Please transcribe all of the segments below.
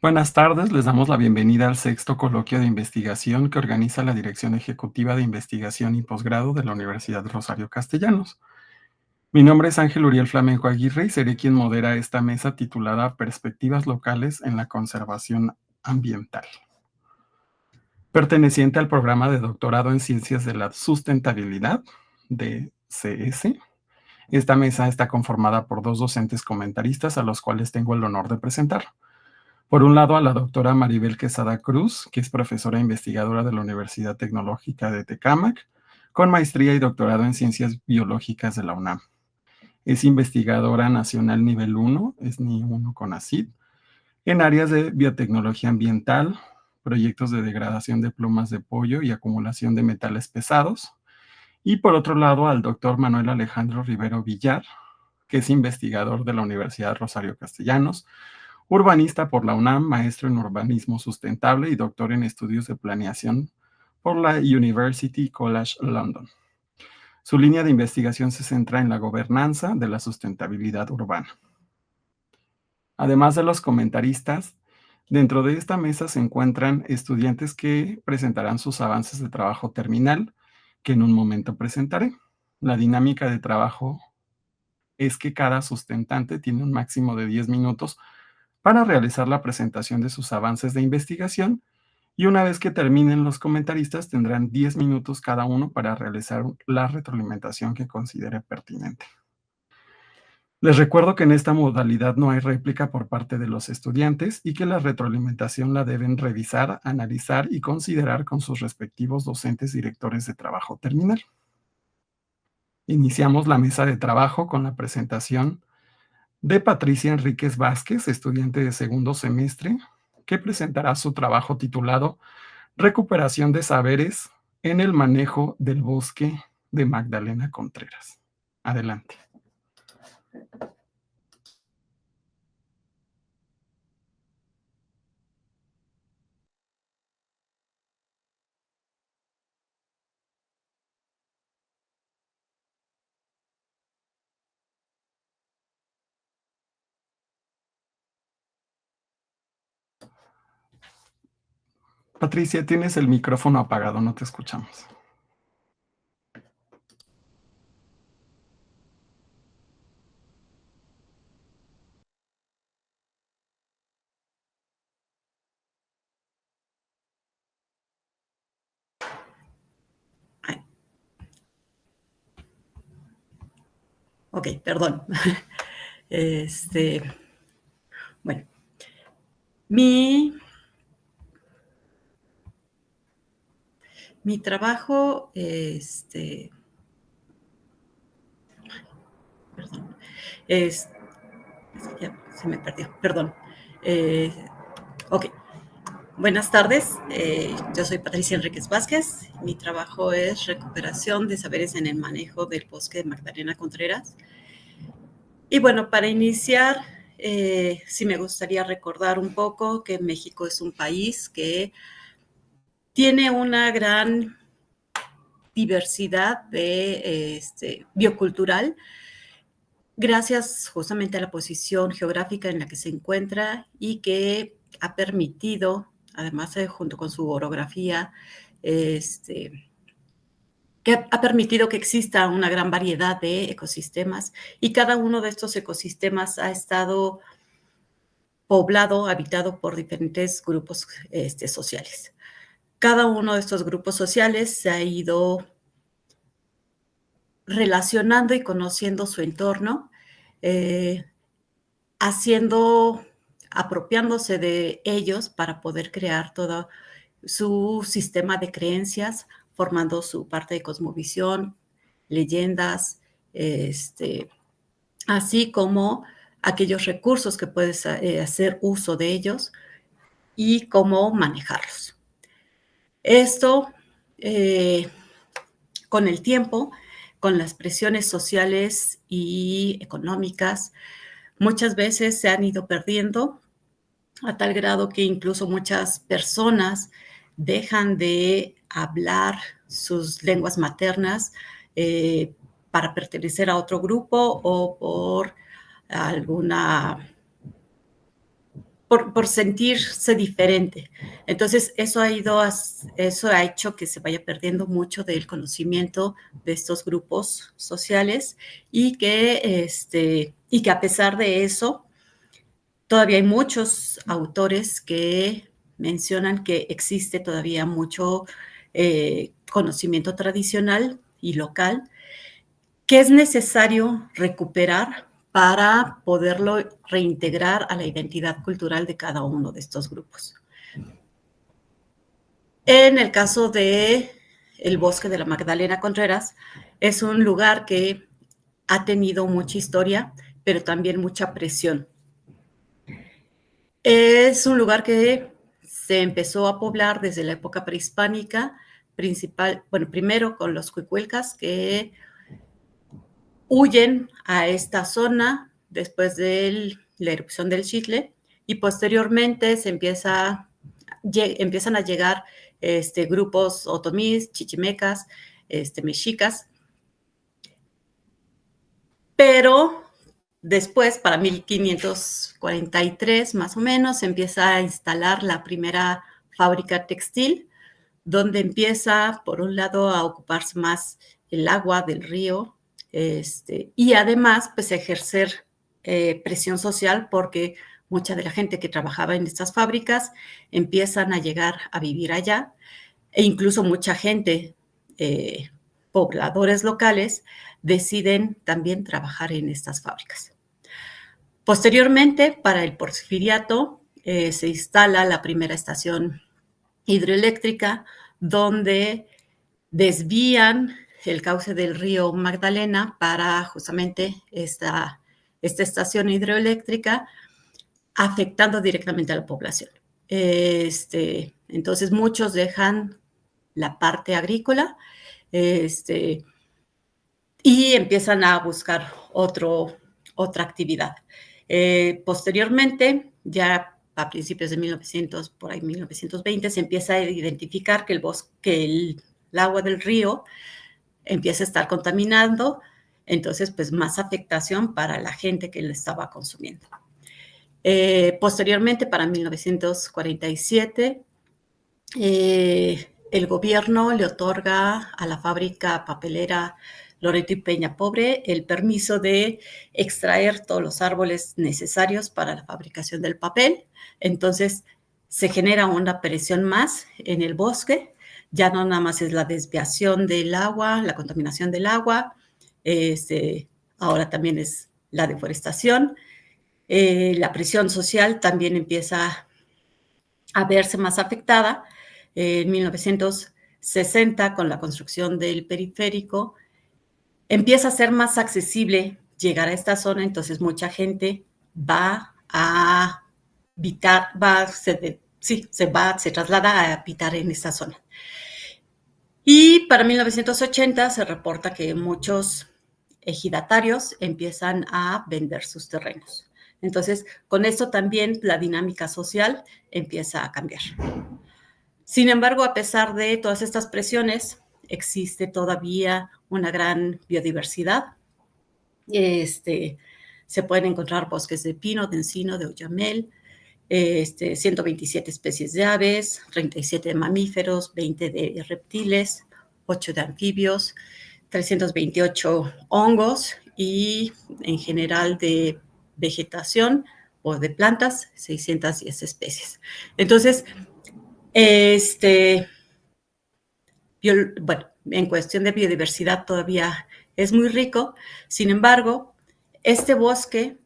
Buenas tardes, les damos la bienvenida al sexto coloquio de investigación que organiza la Dirección Ejecutiva de Investigación y Posgrado de la Universidad Rosario Castellanos. Mi nombre es Ángel Uriel Flamenco Aguirre y seré quien modera esta mesa titulada Perspectivas locales en la conservación ambiental, perteneciente al programa de doctorado en Ciencias de la Sustentabilidad, DCS. Esta mesa está conformada por dos docentes comentaristas a los cuales tengo el honor de presentar. Por un lado, a la doctora Maribel Quesada Cruz, que es profesora e investigadora de la Universidad Tecnológica de Tecámac, con maestría y doctorado en Ciencias Biológicas de la UNAM. Es investigadora nacional nivel 1, es NI 1 con ACID, en áreas de biotecnología ambiental, proyectos de degradación de plumas de pollo y acumulación de metales pesados. Y por otro lado, al doctor Manuel Alejandro Rivero Villar, que es investigador de la Universidad Rosario Castellanos, urbanista por la UNAM, maestro en urbanismo sustentable y doctor en estudios de planeación por la University College London. Su línea de investigación se centra en la gobernanza de la sustentabilidad urbana. Además de los comentaristas, dentro de esta mesa se encuentran estudiantes que presentarán sus avances de trabajo terminal, que en un momento presentaré. La dinámica de trabajo es que cada sustentante tiene un máximo de 10 minutos para realizar la presentación de sus avances de investigación, y una vez que terminen los comentaristas tendrán 10 minutos cada uno para realizar la retroalimentación que considere pertinente. Les recuerdo que en esta modalidad no hay réplica por parte de los estudiantes y que la retroalimentación la deben revisar, analizar y considerar con sus respectivos docentes directores de trabajo terminal. Iniciamos la mesa de trabajo con la presentación de Patricia Enríquez Vázquez, estudiante de segundo semestre, que presentará su trabajo titulado Recuperación de saberes en el manejo del bosque de Magdalena Contreras. Adelante. Patricia, tienes el micrófono apagado, no te escuchamos. Ay, ok, perdón. Bueno, mi, mi trabajo, perdón, es, ya se me perdió, perdón. Eh, ok, buenas tardes. Yo soy Patricia Enríquez Vázquez. Mi trabajo es recuperación de saberes en el manejo del bosque de Magdalena Contreras. Y bueno, para iniciar, sí me gustaría recordar un poco que México es un país que tiene una gran diversidad biocultural, gracias justamente a la posición geográfica en la que se encuentra y que ha permitido, además junto con su orografía, que ha permitido que exista una gran variedad de ecosistemas, y cada uno de estos ecosistemas ha estado poblado, habitado por diferentes grupos sociales. Cada uno de estos grupos sociales se ha ido relacionando y conociendo su entorno, eh, haciendo, apropiándose de ellos para poder crear todo su sistema de creencias, formando su parte de cosmovisión, leyendas, así como aquellos recursos que puedes hacer uso de ellos y cómo manejarlos. Esto, con el tiempo, con las presiones sociales y económicas, muchas veces se han ido perdiendo a tal grado que incluso muchas personas dejan de hablar sus lenguas maternas para pertenecer a otro grupo o por alguna por sentirse diferente. Entonces, eso ha hecho que se vaya perdiendo mucho del conocimiento de estos grupos sociales y que a pesar de eso, todavía hay muchos autores que mencionan que existe todavía mucho conocimiento tradicional y local que es necesario recuperar para poderlo reintegrar a la identidad cultural de cada uno de estos grupos. En el caso de el Bosque de la Magdalena Contreras, es un lugar que ha tenido mucha historia, pero también mucha presión. Es un lugar que se empezó a poblar desde la época prehispánica, primero con los cuicuilcas que huyen a esta zona después de la erupción del Xitle y posteriormente empiezan a llegar grupos otomís, chichimecas, mexicas, pero después, para 1543 más o menos, se empieza a instalar la primera fábrica textil, donde empieza, por un lado, a ocuparse más el agua del río, y además, pues, ejercer presión social, porque mucha de la gente que trabajaba en estas fábricas empiezan a llegar a vivir allá, e incluso mucha gente, pobladores locales, deciden también trabajar en estas fábricas. Posteriormente, para el Porfiriato, se instala la primera estación hidroeléctrica, donde desvían el cauce del río Magdalena para justamente esta estación hidroeléctrica, afectando directamente a la población. Entonces, muchos dejan la parte agrícola y empiezan a buscar otra actividad. Posteriormente, ya a principios de 1900, por ahí 1920, se empieza a identificar que el agua del río empieza a estar contaminando, entonces pues más afectación para la gente que lo estaba consumiendo. Posteriormente, para 1947, el gobierno le otorga a la fábrica papelera Loreto y Peña Pobre el permiso de extraer todos los árboles necesarios para la fabricación del papel. Entonces, se genera una presión más en el bosque. Ya no nada más es la desviación del agua, la contaminación del agua, ahora también es la deforestación. La presión social también empieza a verse más afectada. En 1960, con la construcción del periférico, empieza a ser más accesible llegar a esta zona, entonces mucha gente se traslada a habitar en esta zona. Y para 1980 se reporta que muchos ejidatarios empiezan a vender sus terrenos. Entonces, con esto también la dinámica social empieza a cambiar. Sin embargo, a pesar de todas estas presiones, existe todavía una gran biodiversidad. Se pueden encontrar bosques de pino, de encino, de oyamel, 127 especies de aves, 37 de mamíferos, 20 de reptiles, 8 de anfibios, 328 hongos y en general de vegetación o de plantas, 610 especies. Entonces, en cuestión de biodiversidad todavía es muy rico. Sin embargo, este bosque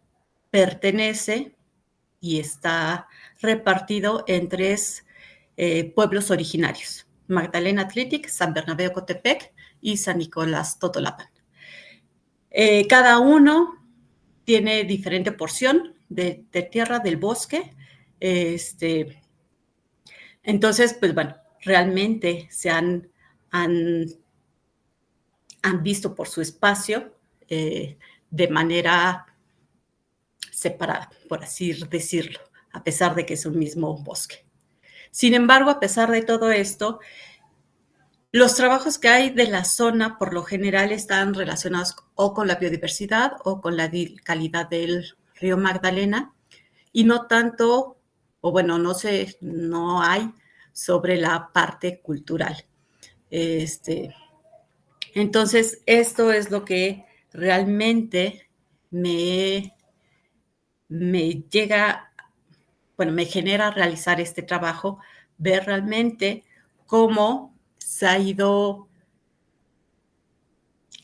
pertenece y está repartido en 3 pueblos originarios: Magdalena Atlitic, San Bernabé Ocotepec y San Nicolás Totolapan. Cada uno tiene diferente porción de tierra del bosque. Entonces, pues bueno, realmente se han visto por su espacio de manera separada, por así decirlo, a pesar de que es un mismo bosque. Sin embargo, a pesar de todo esto, los trabajos que hay de la zona por lo general están relacionados o con la biodiversidad o con la calidad del río Magdalena, y no tanto o bueno, no hay sobre la parte cultural. Entonces, esto es lo que realmente me llega, bueno, me genera realizar este trabajo, ver realmente cómo se ha ido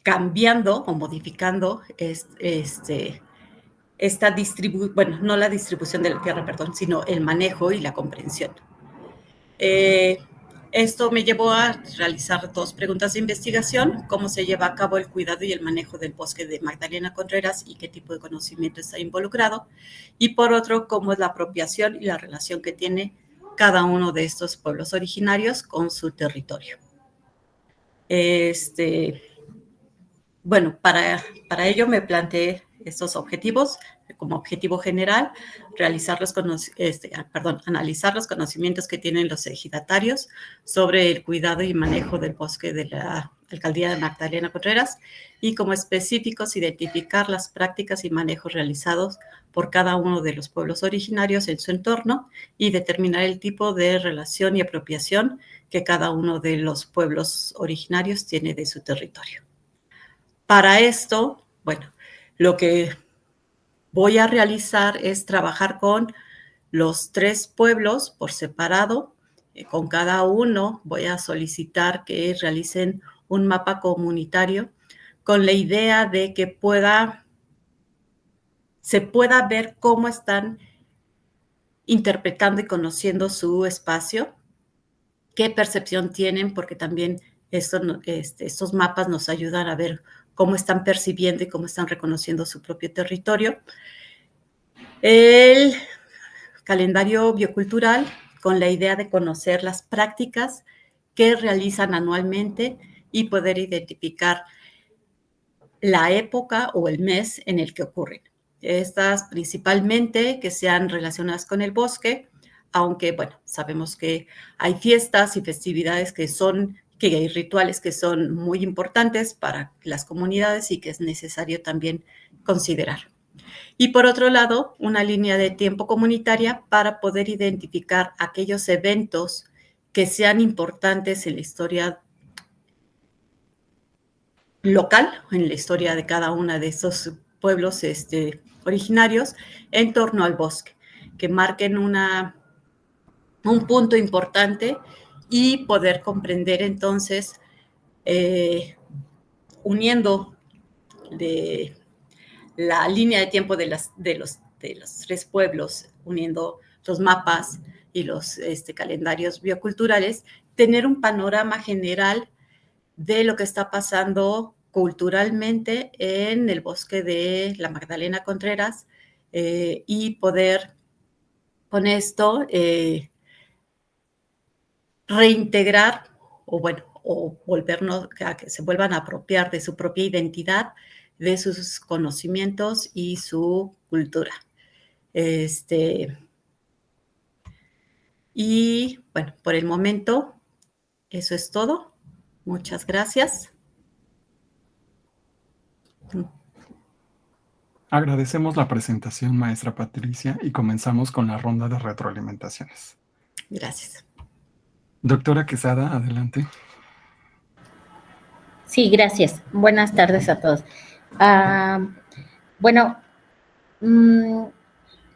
cambiando o modificando esta distribución, bueno, no la distribución de la tierra, perdón, sino el manejo y la comprensión. Esto me llevó a realizar 2 preguntas de investigación: cómo se lleva a cabo el cuidado y el manejo del bosque de Magdalena Contreras y qué tipo de conocimiento está involucrado, y por otro, cómo es la apropiación y la relación que tiene cada uno de estos pueblos originarios con su territorio. Bueno, para ello me planteé estos objetivos. Como objetivo general, analizar los conocimientos que tienen los ejidatarios sobre el cuidado y manejo del bosque de la alcaldía de Magdalena Contreras, y como específicos, identificar las prácticas y manejos realizados por cada uno de los pueblos originarios en su entorno y determinar el tipo de relación y apropiación que cada uno de los pueblos originarios tiene de su territorio. Para esto, bueno, lo que voy a realizar es trabajar con los 3 pueblos por separado. Con cada uno voy a solicitar que realicen un mapa comunitario con la idea de que se pueda ver cómo están interpretando y conociendo su espacio, qué percepción tienen, porque también estos mapas nos ayudan a ver cómo están percibiendo y cómo están reconociendo su propio territorio. El calendario biocultural, con la idea de conocer las prácticas que realizan anualmente y poder identificar la época o el mes en el que ocurren. Estas principalmente que sean relacionadas con el bosque, aunque, bueno, sabemos que hay fiestas y festividades que hay rituales que son muy importantes para las comunidades y que es necesario también considerar. Y por otro lado, una línea de tiempo comunitaria para poder identificar aquellos eventos que sean importantes en la historia local, en la historia de cada uno de estos pueblos originarios, en torno al bosque, que marquen un punto importante y poder comprender entonces, uniendo de la línea de tiempo de los 3 pueblos, uniendo los mapas y los calendarios bioculturales, tener un panorama general de lo que está pasando culturalmente en el bosque de la Magdalena Contreras, y poder con esto reintegrar o volvernos a que se vuelvan a apropiar de su propia identidad, de sus conocimientos y su cultura. Y bueno, por el momento, eso es todo. Muchas gracias. Agradecemos la presentación, maestra Patricia, y comenzamos con la ronda de retroalimentaciones. Gracias. Doctora Quesada, adelante. Sí, gracias. Buenas tardes a todos. Bueno,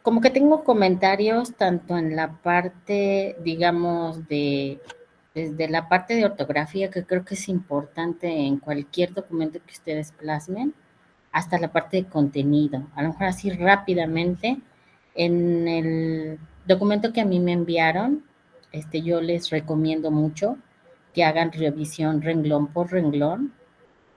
como que tengo comentarios tanto en la parte, digamos, desde la parte de ortografía, que creo que es importante en cualquier documento que ustedes plasmen, hasta la parte de contenido. A lo mejor así rápidamente, en el documento que a mí me enviaron, yo les recomiendo mucho que hagan revisión renglón por renglón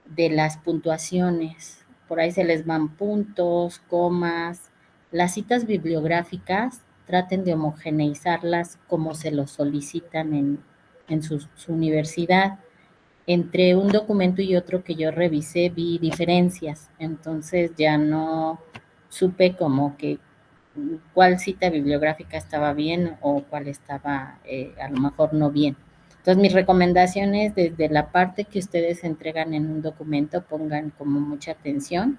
de las puntuaciones. Por ahí se les van puntos, comas. Las citas bibliográficas traten de homogeneizarlas como se lo solicitan en su universidad. Entre un documento y otro que yo revisé vi diferencias, entonces ya no supe como que cuál cita bibliográfica estaba bien o cuál estaba a lo mejor no bien. Entonces, mis recomendaciones desde la parte que ustedes entregan en un documento, pongan como mucha atención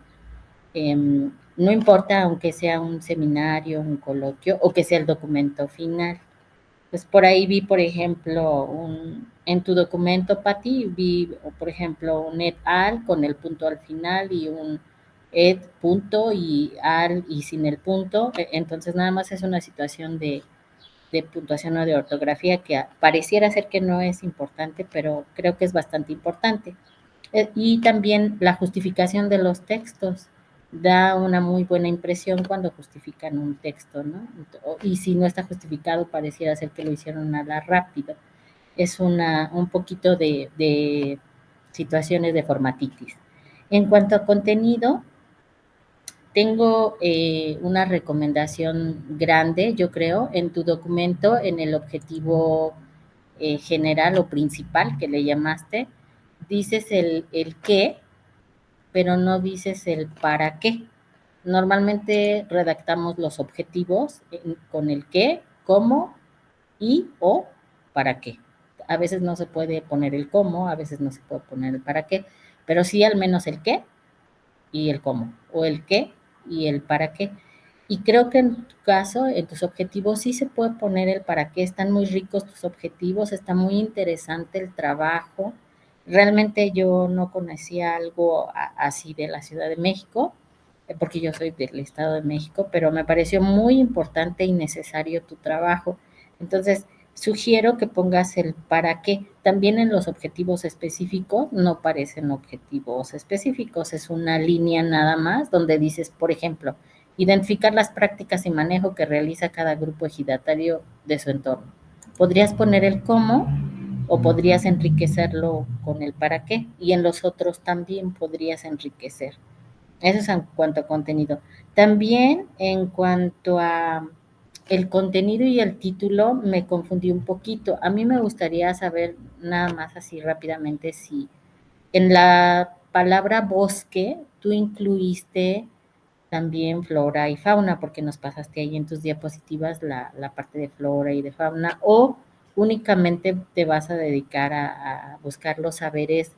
No importa aunque sea un seminario, un coloquio o que sea el documento final. Pues por ahí vi, por ejemplo, en tu documento, Pati, vi, por ejemplo, un et al con el punto al final y un et punto y al y sin el punto. Entonces nada más es una situación de puntuación o de ortografía que pareciera ser que no es importante, pero creo que es bastante importante. Y también la justificación de los textos da una muy buena impresión cuando justifican un texto, ¿no? Y si no está justificado, pareciera ser que lo hicieron a la rápido. Es un poquito de situaciones de formatitis. En cuanto a contenido, tengo una recomendación grande, yo creo, en tu documento, en el objetivo general o principal que le llamaste, dices el qué, pero no dices el para qué. Normalmente redactamos los objetivos con el qué, cómo y o para qué. A veces no se puede poner el cómo, a veces no se puede poner el para qué, pero sí al menos el qué y el cómo, o el qué y el para qué. Y creo que en tu caso, en tus objetivos, sí se puede poner el para qué. Están muy ricos tus objetivos, está muy interesante el trabajo. Realmente yo no conocía algo así de la Ciudad de México, porque yo soy del Estado de México, pero me pareció muy importante y necesario tu trabajo. Entonces, sugiero que pongas el para qué. También en los objetivos específicos no parecen objetivos específicos, es una línea nada más donde dices, por ejemplo, identificar las prácticas y manejo que realiza cada grupo ejidatario de su entorno. Podrías poner el cómo o podrías enriquecerlo con el para qué, y en los otros también podrías enriquecer. Eso es en cuanto a contenido. También en cuanto a el contenido y el título me confundí un poquito. A mí me gustaría saber nada más así rápidamente si en la palabra bosque tú incluiste también flora y fauna, porque nos pasaste ahí en tus diapositivas la parte de flora y de fauna, o únicamente te vas a dedicar a buscar los saberes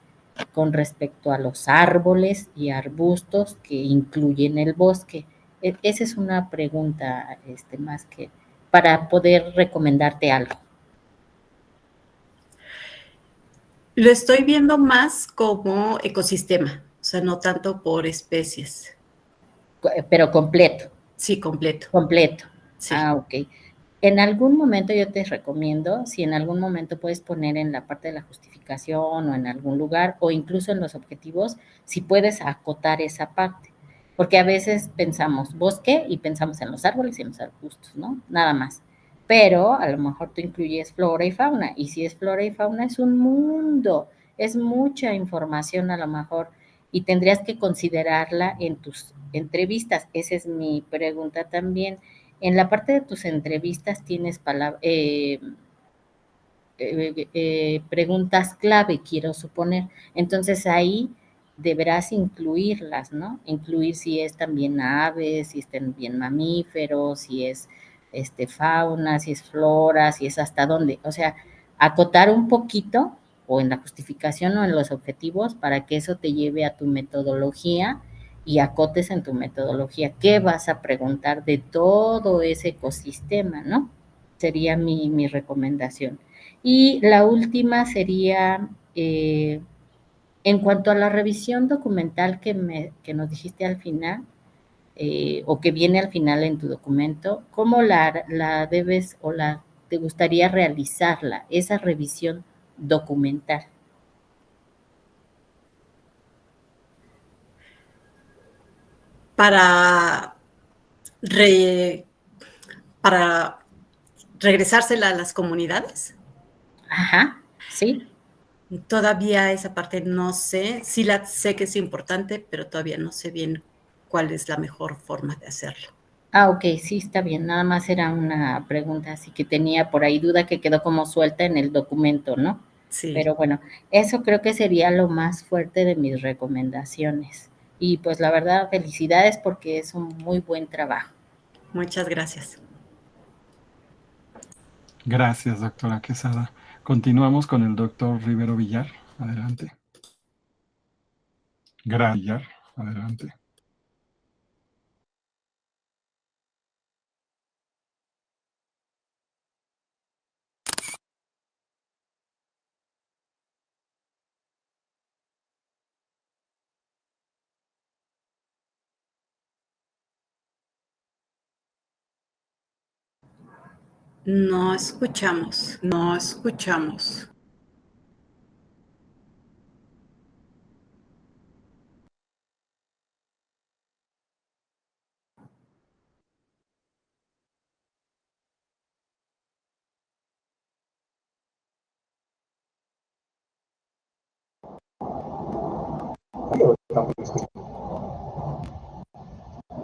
con respecto a los árboles y arbustos que incluyen el bosque. Esa es una pregunta más que para poder recomendarte algo. Lo estoy viendo más como ecosistema, o sea, no tanto por especies. Pero completo. Sí, completo. Completo. Sí. Ah, ok. En algún momento yo te recomiendo, si en algún momento puedes poner en la parte de la justificación o en algún lugar o incluso en los objetivos, si puedes acotar esa parte. Porque a veces pensamos bosque y pensamos en los árboles y en los arbustos, ¿no? Nada más. Pero a lo mejor tú incluyes flora y fauna. Y si es flora y fauna es un mundo, es mucha información a lo mejor y tendrías que considerarla en tus entrevistas. Esa es mi pregunta también. En la parte de tus entrevistas tienes preguntas clave, quiero suponer. Entonces ahí deberás incluirlas, ¿no? Incluir si es también aves, si es también mamíferos, si es fauna, si es flora, si es hasta dónde. O sea, acotar un poquito o en la justificación o en los objetivos para que eso te lleve a tu metodología y acotes en tu metodología qué vas a preguntar de todo ese ecosistema, ¿no? Sería mi recomendación. Y la última sería, en cuanto a la revisión documental que nos dijiste al final, o que viene al final en tu documento, ¿cómo la debes o te gustaría realizarla, esa revisión documental? Para, para regresársela a las comunidades. Ajá, sí. Todavía esa parte no sé, sí la sé que es importante, pero todavía no sé bien cuál es la mejor forma de hacerlo. Ah, ok, sí, está bien. Nada más era una pregunta, así que tenía por ahí duda que quedó como suelta en el documento, ¿no? Sí. Pero bueno, eso creo que sería lo más fuerte de mis recomendaciones. Y pues la verdad, felicidades porque es un muy buen trabajo. Muchas gracias. Gracias, doctora Quesada. Continuamos con el doctor Rivero Villar. Adelante. Villar, adelante. No escuchamos, no escuchamos.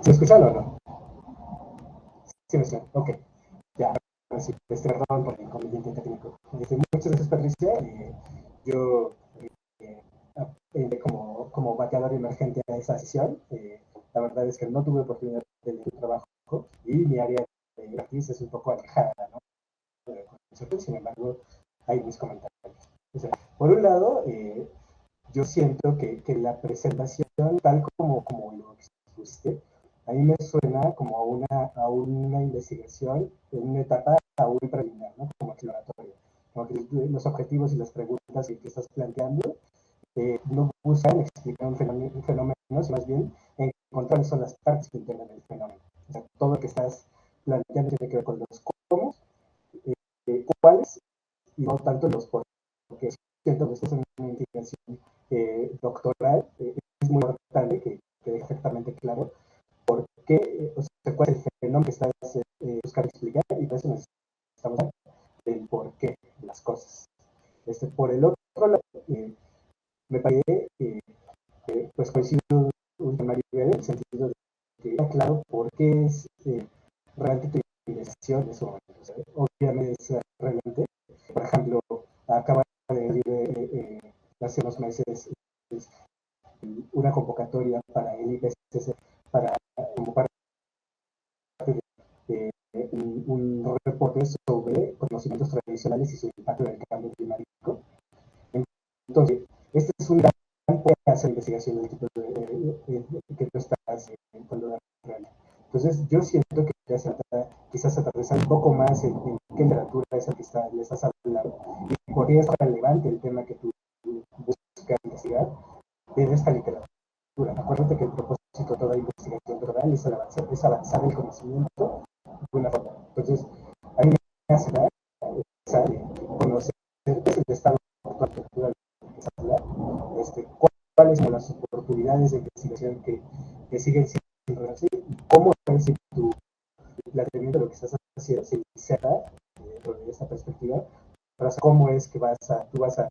¿Se escuchan o no? Sí, me suena. Ok, ya. Sí, perdón por el inconveniente técnico. Muchas gracias, Patricia. Yo, como bateador emergente a esa sesión, la verdad es que no tuve oportunidad de leer tu trabajo y mi área de expertise es un poco alejada, ¿no? Sin embargo, hay mis comentarios. O sea, por un lado, yo siento que la presentación, tal como lo expusiste, a mí me suena como a una investigación en una etapa aún preliminar, ¿no? Como exploratoria. Como que los objetivos y las preguntas que estás planteando no buscan explicar un fenómeno, sino más bien encontrar cuáles son las partes que integran el fenómeno. O sea, todo lo que estás planteando tiene que ver con los cómo, cuáles, y no tanto los por qué. Siento que esta es una investigación doctoral, es muy importante que deje perfectamente claro por qué, o sea, cuál es el fenómeno que estás buscando explicar, y por eso necesitamos el por qué de las cosas. Por el otro lado, me parece pues coincido con Mario en el sentido de que está claro por qué es realmente tu investigación en ese momento. O sea, obviamente es relevante. Por ejemplo, acaba de abrir hace unos meses una convocatoria para el IPCC para como parte de un reporte sobre conocimientos tradicionales y su impacto en el cambio climático. Entonces, este es un gran puede hacer investigación del tipo que tú estás cuando la realidad. Entonces, yo siento que quizás aterrizar un poco más en qué literatura es la que le estás hablando y por qué es relevante el tema que tú buscas investigar en esta literatura. Acuérdate que el propósito de toda investigación doctoral es avanzar el conocimiento de una forma. Entonces, a mí me hace conocer el estado actual cuáles son las oportunidades de investigación que siguen siendo así, y cómo es tu planteamiento de lo que estás haciendo se inserta dentro de esta perspectiva, para saber cómo es que tú vas a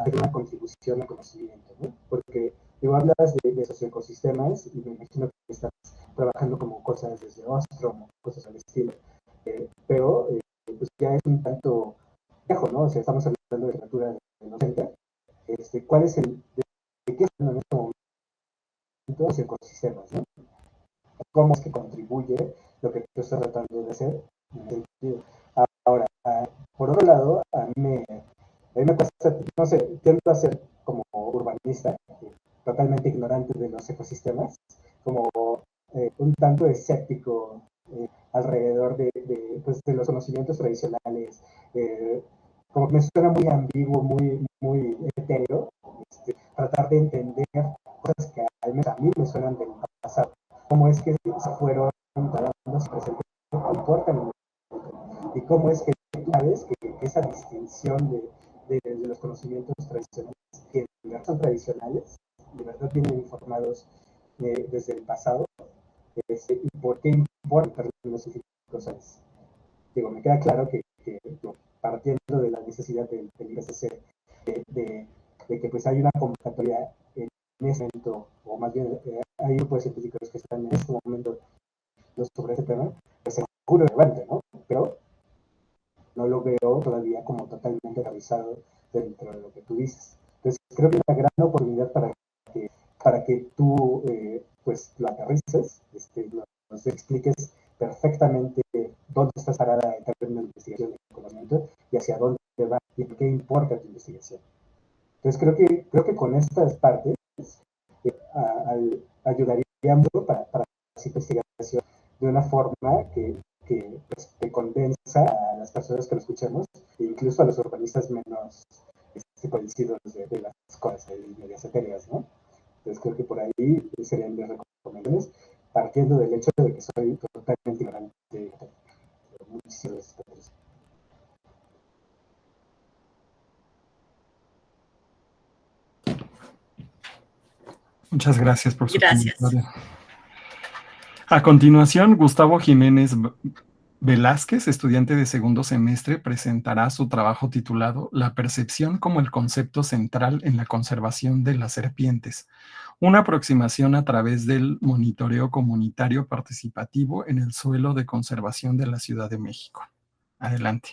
hacer una contribución al conocimiento, ¿no? Porque tú hablas de esos ecosistemas y me imagino que estás trabajando como cosas desde Ostrom, cosas al estilo, pero pues ya es un tanto viejo, ¿no? O sea, estamos hablando de literatura de los 80. ¿Cuál es de qué están en este momento los ecosistemas, ¿no? ¿Cómo es que contribuye lo que tú estás tratando de hacer en ese sentido? Ahora, por otro lado, a mí me pasa, no sé, tiendo a ser como urbanista, totalmente ignorante de los ecosistemas, como un tanto escéptico alrededor pues, de los conocimientos tradicionales, como que me suena muy ambiguo, muy etéreo, tratar de entender cosas que al menos a mí me suenan del pasado, cómo es que se fueron dando, se presentaron, comportan, y cómo es que tú sabes que esa distinción de los conocimientos tradicionales, que en verdad son tradicionales, de verdad vienen informados desde el pasado, y por qué importan los científicos. Digo, me queda claro que partiendo de la necesidad del IPCC, de que pues hay una convocatoria en ese momento, o más bien hay grupos de científicos que están en este momento sobre ese tema, pues seguro relevante, ¿no? Pero no lo veo todavía como totalmente realizado dentro de lo que tú dices. Entonces, creo que es una gran oportunidad para que tú pues lo aterrices, nos expliques perfectamente dónde estás parada en términos de investigación y conocimiento y hacia dónde va y por qué importa tu investigación. Entonces, creo que con estas partes ayudaría mucho para esa investigación de una forma pues, que condensa a las personas que lo escuchemos, e incluso a los urbanistas menos conocidos de las cosas y medias etéreas, ¿no? Entonces creo que por ahí serían mis recomendaciones, partiendo del hecho de que soy totalmente ignorante. Muchísimas Muchas gracias por su Gracias. comentario. A continuación, Gustavo Jiménez Velázquez, estudiante de segundo semestre, presentará su trabajo titulado La percepción como el concepto central en la conservación de las serpientes, una aproximación a través del monitoreo comunitario participativo en el suelo de conservación de la Ciudad de México. Adelante.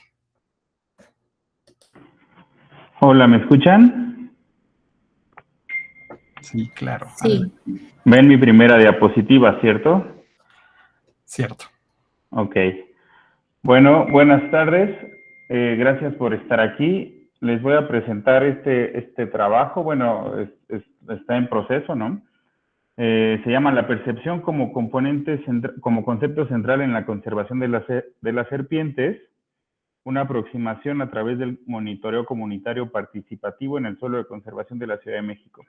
Hola, ¿me escuchan? Sí, claro. Sí. Ven mi primera diapositiva, ¿cierto? Cierto. Ok. Bueno, buenas tardes. Gracias por estar aquí. Les voy a presentar este trabajo. Bueno, está en proceso, ¿no? Se llama La percepción como concepto central en la conservación de las serpientes, una aproximación a través del monitoreo comunitario participativo en el suelo de conservación de la Ciudad de México.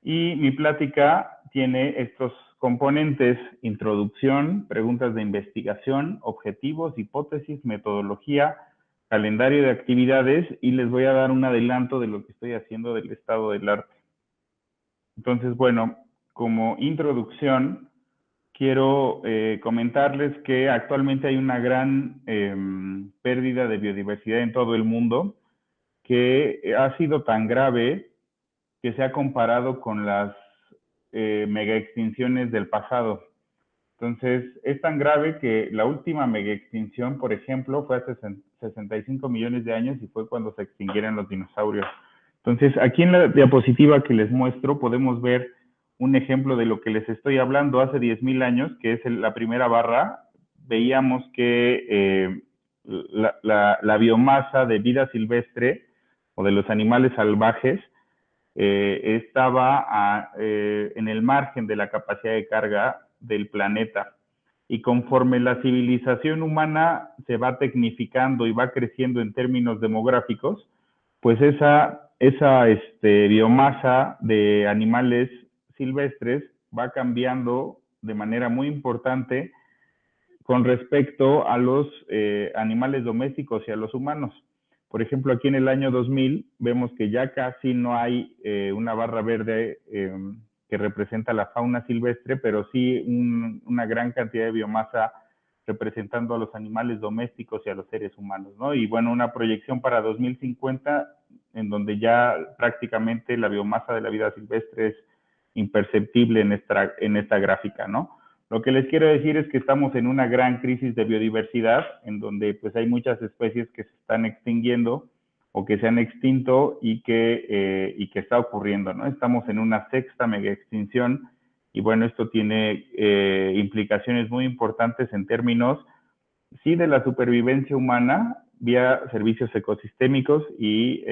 Y mi plática tiene estos componentes: introducción, preguntas de investigación, objetivos, hipótesis, metodología, calendario de actividades, y les voy a dar un adelanto de lo que estoy haciendo del estado del arte. Entonces, bueno, como introducción, quiero comentarles que actualmente hay una gran pérdida de biodiversidad en todo el mundo, que ha sido tan grave que se ha comparado con las mega extinciones del pasado. Entonces, es tan grave que la última mega extinción, por ejemplo, fue hace 65 millones de años y fue cuando se extinguieron los dinosaurios. Entonces, aquí en la diapositiva que les muestro podemos ver un ejemplo de lo que les estoy hablando. Hace 10.000 años, que es la primera barra, veíamos que la biomasa de vida silvestre o de los animales salvajes estaba en el margen de la capacidad de carga del planeta. Y conforme la civilización humana se va tecnificando y va creciendo en términos demográficos, pues esa biomasa de animales silvestres va cambiando de manera muy importante con respecto a los animales domésticos y a los humanos. Por ejemplo, aquí en el año 2000 vemos que ya casi no hay una barra verde que representa la fauna silvestre, pero sí una gran cantidad de biomasa representando a los animales domésticos y a los seres humanos, ¿no? Y bueno, una proyección para 2050 en donde ya prácticamente la biomasa de la vida silvestre es imperceptible en esta gráfica, ¿no? Lo que les quiero decir es que estamos en una gran crisis de biodiversidad, en donde pues hay muchas especies que se están extinguiendo o que se han extinto y que está ocurriendo, ¿no? Estamos en una sexta mega extinción y bueno, esto tiene implicaciones muy importantes en términos, sí, de la supervivencia humana vía servicios ecosistémicos y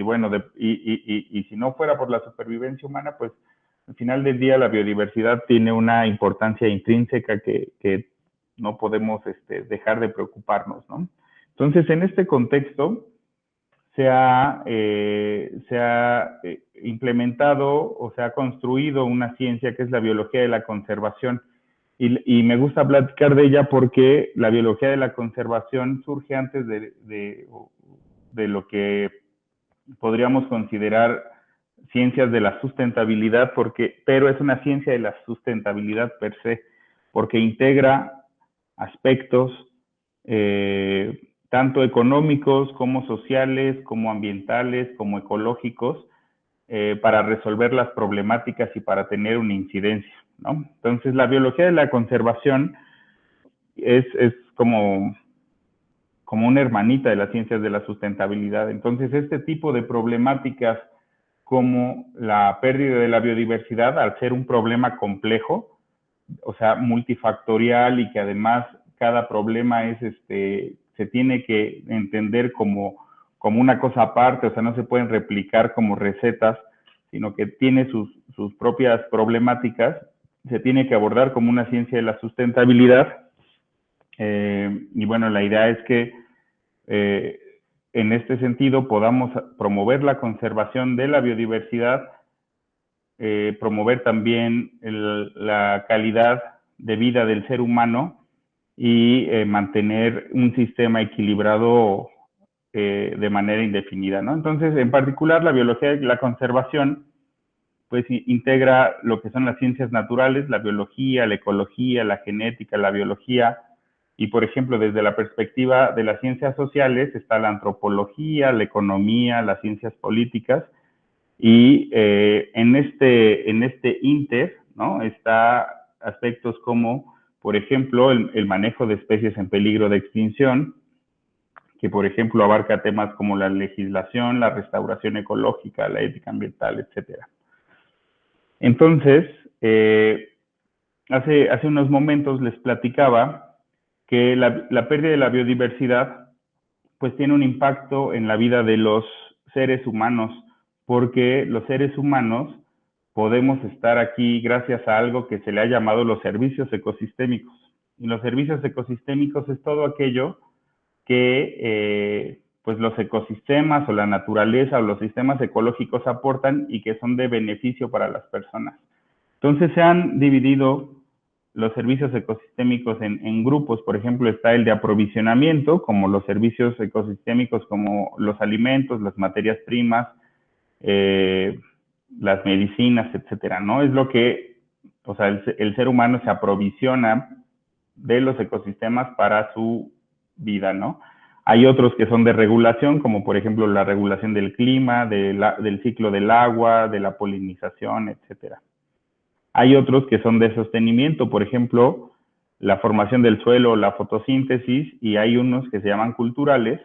bueno, y si no fuera por la supervivencia humana, pues al final del día la biodiversidad tiene una importancia intrínseca que no podemos dejar de preocuparnos, ¿no? Entonces, en este contexto se ha implementado o se ha construido una ciencia que es la biología de la conservación. Y me gusta platicar de ella porque la biología de la conservación surge antes de lo que podríamos considerar ciencias de la sustentabilidad, pero es una ciencia de la sustentabilidad per se, porque integra aspectos tanto económicos como sociales, como ambientales, como ecológicos, para resolver las problemáticas y para tener una incidencia, ¿no? Entonces, la biología de la conservación es como una hermanita de las ciencias de la sustentabilidad. Entonces, este tipo de problemáticas como la pérdida de la biodiversidad, al ser un problema complejo, o sea, multifactorial, y que además cada problema se tiene que entender como una cosa aparte, o sea, no se pueden replicar como recetas, sino que tiene sus propias problemáticas, se tiene que abordar como una ciencia de la sustentabilidad. Y bueno, la idea es que en este sentido podamos promover la conservación de la biodiversidad, promover también la calidad de vida del ser humano y mantener un sistema equilibrado de manera indefinida, ¿no? Entonces, en particular, la biología de la conservación pues integra lo que son las ciencias naturales, la biología, la ecología, la genética, la biología, y por ejemplo, desde la perspectiva de las ciencias sociales está la antropología, la economía, las ciencias políticas, y en este inter, ¿no? Está aspectos como, por ejemplo, el manejo de especies en peligro de extinción, que por ejemplo abarca temas como la legislación, la restauración ecológica, la ética ambiental, etcétera. Entonces, hace unos momentos les platicaba que la pérdida de la biodiversidad pues tiene un impacto en la vida de los seres humanos, porque los seres humanos podemos estar aquí gracias a algo que se le ha llamado los servicios ecosistémicos. Y los servicios ecosistémicos es todo aquello que pues los ecosistemas o la naturaleza o los sistemas ecológicos aportan y que son de beneficio para las personas. Entonces se han dividido los servicios ecosistémicos en grupos. Por ejemplo, está el de aprovisionamiento, como los servicios ecosistémicos como los alimentos, las materias primas, las medicinas, etcétera, ¿no? Es lo que, o sea, el ser humano se aprovisiona de los ecosistemas para su vida, ¿no? Hay otros que son de regulación, como por ejemplo la regulación del clima, del ciclo del agua, de la polinización, etcétera. Hay otros que son de sostenimiento, por ejemplo, la formación del suelo, la fotosíntesis, y hay unos que se llaman culturales,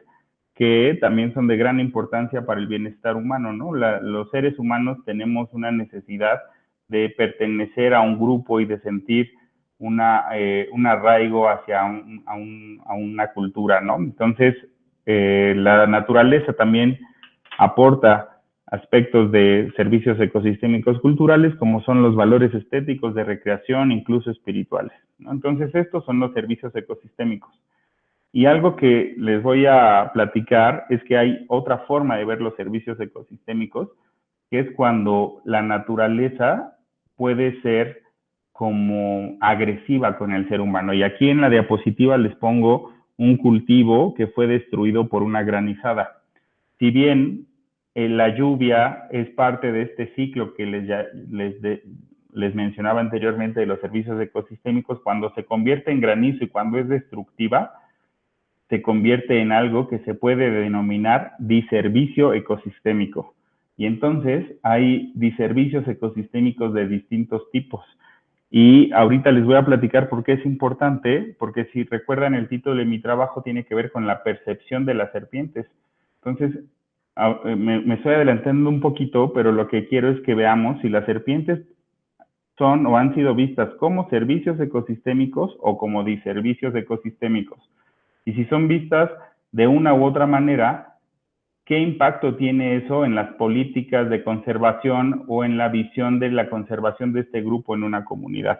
que también son de gran importancia para el bienestar humano, ¿no? Los seres humanos tenemos una necesidad de pertenecer a un grupo y de sentir un arraigo hacia una cultura, ¿no? Entonces, la naturaleza también aporta aspectos de servicios ecosistémicos culturales, como son los valores estéticos, de recreación, incluso espirituales, ¿no? Entonces, estos son los servicios ecosistémicos. Y algo que les voy a platicar es que hay otra forma de ver los servicios ecosistémicos, que es cuando la naturaleza puede ser como agresiva con el ser humano. Y aquí en la diapositiva les pongo un cultivo que fue destruido por una granizada. Si bien la lluvia es parte de este ciclo que les mencionaba anteriormente de los servicios ecosistémicos, cuando se convierte en granizo y cuando es destructiva, se convierte en algo que se puede denominar diservicio ecosistémico. Y entonces hay diservicios ecosistémicos de distintos tipos. Y ahorita les voy a platicar por qué es importante, porque si recuerdan el título de mi trabajo tiene que ver con la percepción de las serpientes. Entonces, me estoy adelantando un poquito, pero lo que quiero es que veamos si las serpientes son o han sido vistas como servicios ecosistémicos o como diservicios ecosistémicos. Y si son vistas de una u otra manera, ¿qué impacto tiene eso en las políticas de conservación o en la visión de la conservación de este grupo en una comunidad?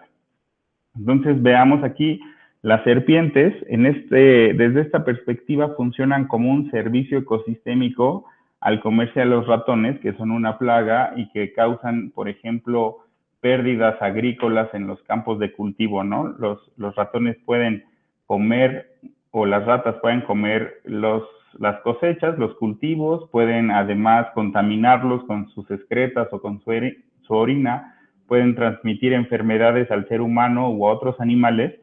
Entonces, veamos aquí, las serpientes, desde esta perspectiva, funcionan como un servicio ecosistémico al comerse a los ratones, que son una plaga y que causan, por ejemplo, pérdidas agrícolas en los campos de cultivo, ¿no? Los ratones pueden comer, o las ratas pueden comer las cosechas, los cultivos, pueden además contaminarlos con sus excretas o con su orina, pueden transmitir enfermedades al ser humano u a otros animales,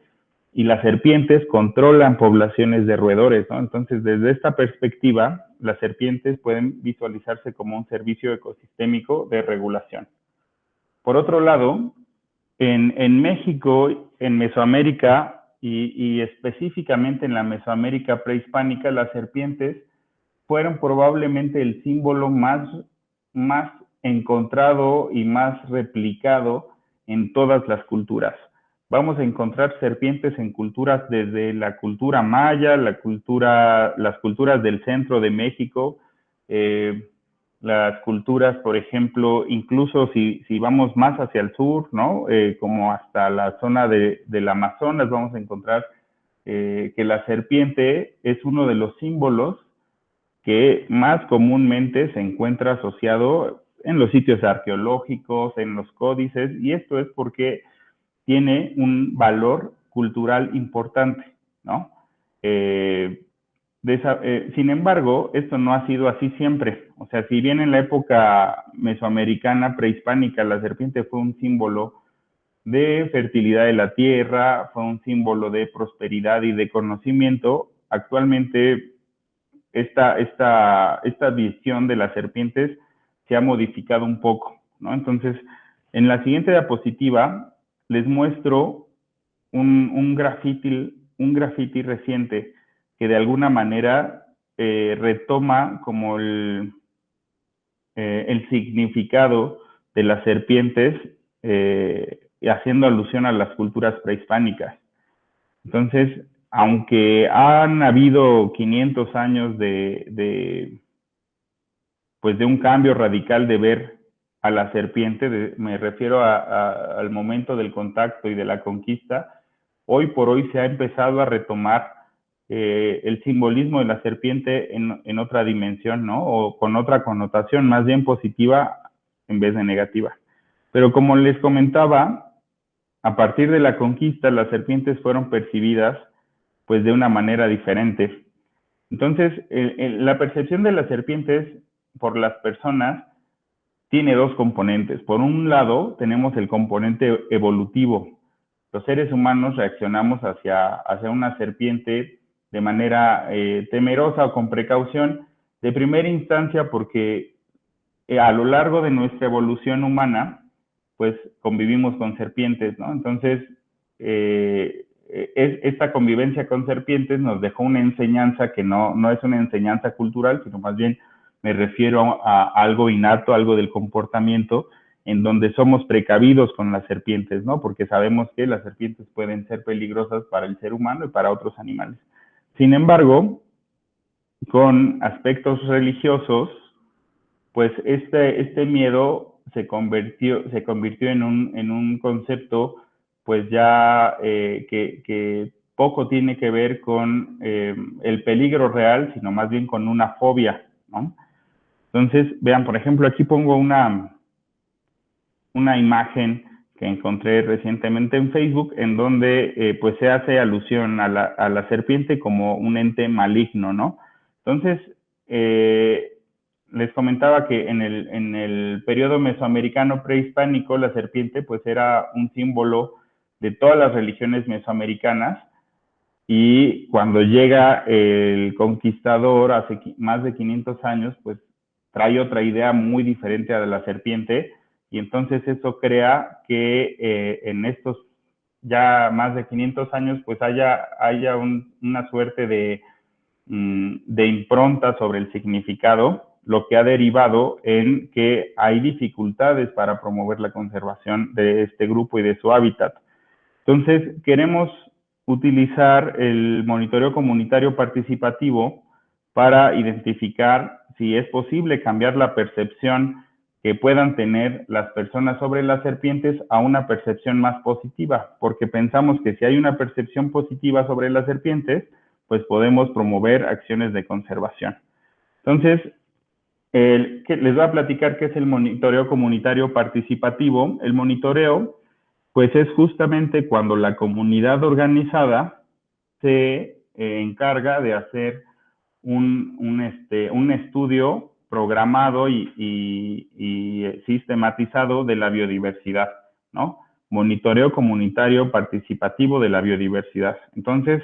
y las serpientes controlan poblaciones de roedores, ¿no? Entonces, desde esta perspectiva, las serpientes pueden visualizarse como un servicio ecosistémico de regulación. Por otro lado, en México, en Mesoamérica, y específicamente en la Mesoamérica prehispánica, las serpientes fueron probablemente el símbolo más encontrado y más replicado en todas las culturas. Vamos a encontrar serpientes en culturas desde la cultura maya, las culturas del centro de México, las culturas, por ejemplo, incluso si vamos más hacia el sur, ¿no? Como hasta la zona del Amazonas, vamos a encontrar que la serpiente es uno de los símbolos que más comúnmente se encuentra asociado en los sitios arqueológicos, en los códices, y esto es porque tiene un valor cultural importante, ¿no? Sin embargo, esto no ha sido así siempre. O sea, si bien en la época mesoamericana prehispánica la serpiente fue un símbolo de fertilidad de la tierra, fue un símbolo de prosperidad y de conocimiento, actualmente esta visión de las serpientes se ha modificado un poco, ¿no? Entonces, en la siguiente diapositiva les muestro un graffiti reciente que de alguna manera retoma como el significado de las serpientes, haciendo alusión a las culturas prehispánicas. Entonces, aunque han habido 500 años de un cambio radical de ver a la serpiente, me refiero al momento del contacto y de la conquista, hoy por hoy se ha empezado a retomar el simbolismo de la serpiente en otra dimensión, ¿no? O con otra connotación, más bien positiva en vez de negativa. Pero como les comentaba, a partir de la conquista, las serpientes fueron percibidas pues de una manera diferente. Entonces, la percepción de las serpientes por las personas tiene dos componentes. Por un lado, tenemos el componente evolutivo. Los seres humanos reaccionamos hacia una serpiente de manera temerosa o con precaución, de primera instancia porque a lo largo de nuestra evolución humana, pues convivimos con serpientes, ¿no? Entonces, esta convivencia con serpientes nos dejó una enseñanza que no es una enseñanza cultural, sino más bien me refiero a algo innato, algo del comportamiento, en donde somos precavidos con las serpientes, ¿no? Porque sabemos que las serpientes pueden ser peligrosas para el ser humano y para otros animales. Sin embargo, con aspectos religiosos, pues este miedo se convirtió en un concepto, pues ya que poco tiene que ver con el peligro real, sino más bien con una fobia, ¿no? Entonces, vean, por ejemplo, aquí pongo una imagen que encontré recientemente en Facebook, en donde pues se hace alusión a la serpiente como un ente maligno, ¿no? Entonces, les comentaba que en el periodo mesoamericano prehispánico, la serpiente pues era un símbolo de todas las religiones mesoamericanas, y cuando llega el conquistador hace más de 500 años, pues trae otra idea muy diferente a la serpiente, y entonces eso crea que en estos ya más de 500 años pues haya una suerte de impronta sobre el significado, lo que ha derivado en que hay dificultades para promover la conservación de este grupo y de su hábitat. Entonces, queremos utilizar el monitoreo comunitario participativo para identificar si es posible cambiar la percepción que puedan tener las personas sobre las serpientes a una percepción más positiva, porque pensamos que si hay una percepción positiva sobre las serpientes, pues podemos promover acciones de conservación. Entonces, les voy a platicar qué es el monitoreo comunitario participativo. El monitoreo, pues es justamente cuando la comunidad organizada se encarga de hacer un estudio programado y sistematizado de la biodiversidad, ¿no? Monitoreo comunitario participativo de la biodiversidad. Entonces,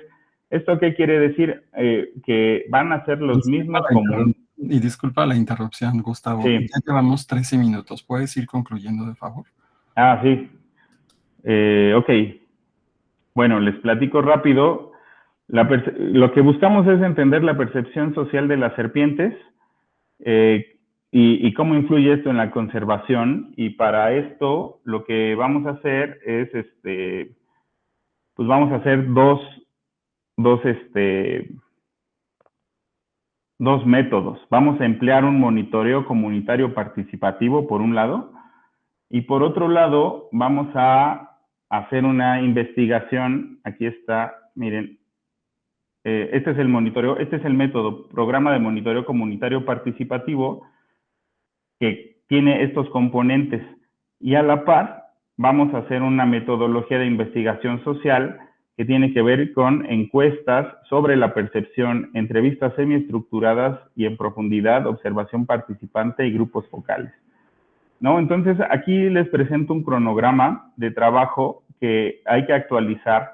¿esto qué quiere decir? Que van a ser los mismos como... Y disculpa la interrupción, Gustavo. Sí. Ya llevamos 13 minutos. ¿Puedes ir concluyendo, de favor? Ah, sí. Ok. Bueno, les platico rápido. Lo que buscamos es entender la percepción social de las serpientes y cómo influye esto en la conservación. Y para esto, lo que vamos a hacer es, pues vamos a hacer dos métodos. Vamos a emplear un monitoreo comunitario participativo, por un lado, y por otro lado, vamos a hacer una investigación. Aquí está, miren, este es el monitoreo, este es el método, programa de monitoreo comunitario participativo, que tiene estos componentes, y a la par vamos a hacer una metodología de investigación social que tiene que ver con encuestas sobre la percepción, entrevistas semiestructuradas y en profundidad, observación participante y grupos focales, ¿no? Entonces, aquí les presento un cronograma de trabajo que hay que actualizar,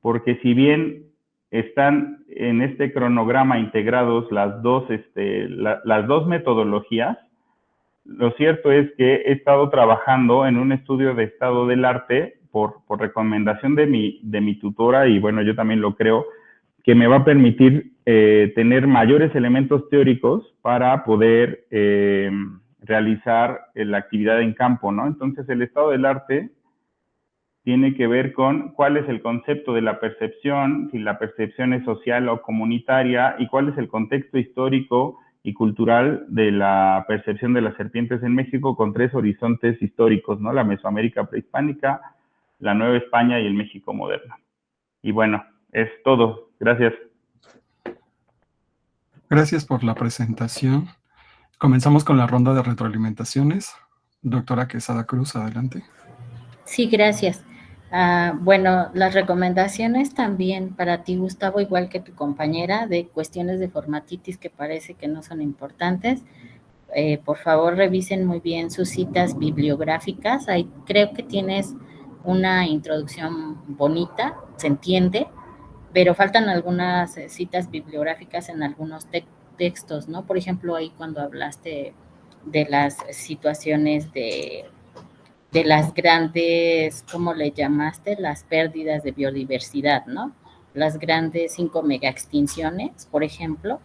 porque si bien están en este cronograma integrados las dos metodologías, lo cierto es que he estado trabajando en un estudio de estado del arte por recomendación de mi tutora, y bueno, yo también lo creo, que me va a permitir tener mayores elementos teóricos para poder realizar la actividad en campo, ¿no? Entonces, el estado del arte tiene que ver con cuál es el concepto de la percepción, si la percepción es social o comunitaria, y cuál es el contexto histórico y cultural de la percepción de las serpientes en México, con 3 horizontes históricos, ¿no? La Mesoamérica prehispánica, la Nueva España y el México moderno. Y bueno, es todo. Gracias. Gracias por la presentación. Comenzamos con la ronda de retroalimentaciones. Doctora Quesada Cruz, adelante. Sí, gracias. Bueno, las recomendaciones también para ti, Gustavo, igual que tu compañera, de cuestiones de formatitis que parece que no son importantes. Por favor, revisen muy bien sus citas bibliográficas. Ahí creo que tienes una introducción bonita, se entiende, pero faltan algunas citas bibliográficas en algunos textos, ¿no? Por ejemplo, ahí cuando hablaste de las situaciones de las grandes, ¿cómo le llamaste? Las pérdidas de biodiversidad, ¿no? Las grandes 5 mega extinciones, por ejemplo,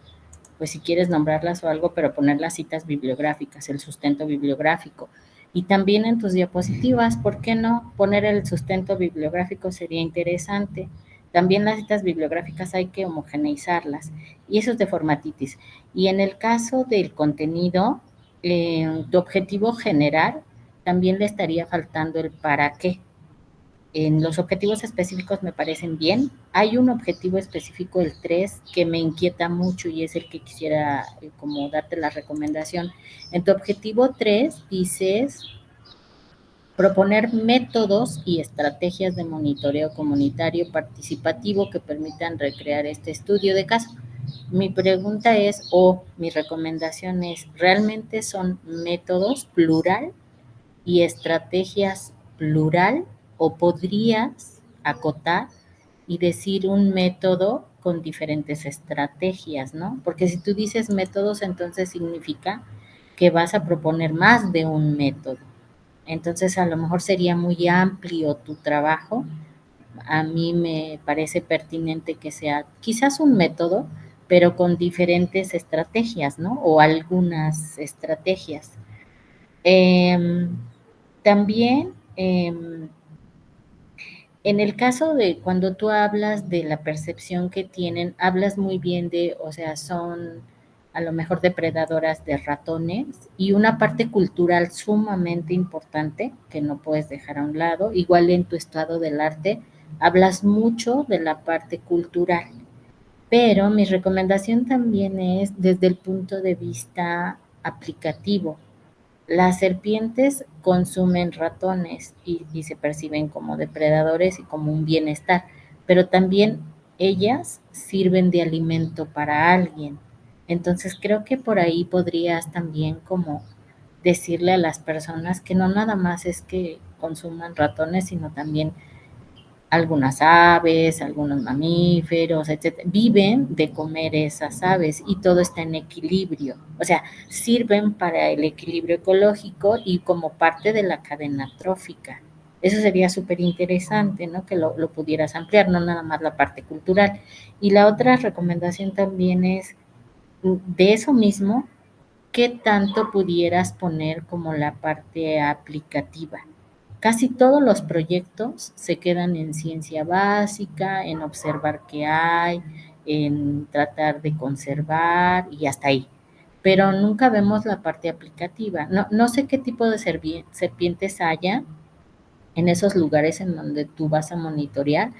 pues si quieres nombrarlas o algo, pero poner las citas bibliográficas, el sustento bibliográfico. Y también en tus diapositivas, ¿por qué no? Poner el sustento bibliográfico sería interesante. También las citas bibliográficas hay que homogeneizarlas, y eso es de formatitis. Y en el caso del contenido, tu objetivo general, también le estaría faltando el para qué. En los objetivos específicos me parecen bien. Hay un objetivo específico, el 3, que me inquieta mucho y es el que quisiera como darte la recomendación. En tu objetivo 3 dices proponer métodos y estrategias de monitoreo comunitario participativo que permitan recrear este estudio de caso. Mi pregunta es, o mi recomendación es, ¿realmente son métodos plural y estrategias plural, o podrías acotar y decir un método con diferentes estrategias, ¿no? Porque si tú dices métodos, entonces significa que vas a proponer más de un método. Entonces, a lo mejor sería muy amplio tu trabajo. A mí me parece pertinente que sea quizás un método, pero con diferentes estrategias, ¿no? O algunas estrategias. También, en el caso de cuando tú hablas de la percepción que tienen, hablas muy bien de, o sea, son a lo mejor depredadoras de ratones, y una parte cultural sumamente importante que no puedes dejar a un lado. Igual en tu estado del arte hablas mucho de la parte cultural, pero mi recomendación también es desde el punto de vista aplicativo. Las serpientes consumen ratones y se perciben como depredadores y como un bienestar, pero también ellas sirven de alimento para alguien. Entonces creo que por ahí podrías también como decirle a las personas que no nada más es que consuman ratones, sino también algunas aves, algunos mamíferos, etcétera, viven de comer esas aves y todo está en equilibrio. O sea, sirven para el equilibrio ecológico y como parte de la cadena trófica. Eso sería súper interesante, ¿no? Que lo pudieras ampliar, no nada más la parte cultural. Y la otra recomendación también es, de eso mismo, ¿qué tanto pudieras poner como la parte aplicativa? Casi todos los proyectos se quedan en ciencia básica, en observar qué hay, en tratar de conservar y hasta ahí. Pero nunca vemos la parte aplicativa. No sé qué tipo de serpientes haya en esos lugares en donde tú vas a monitorear,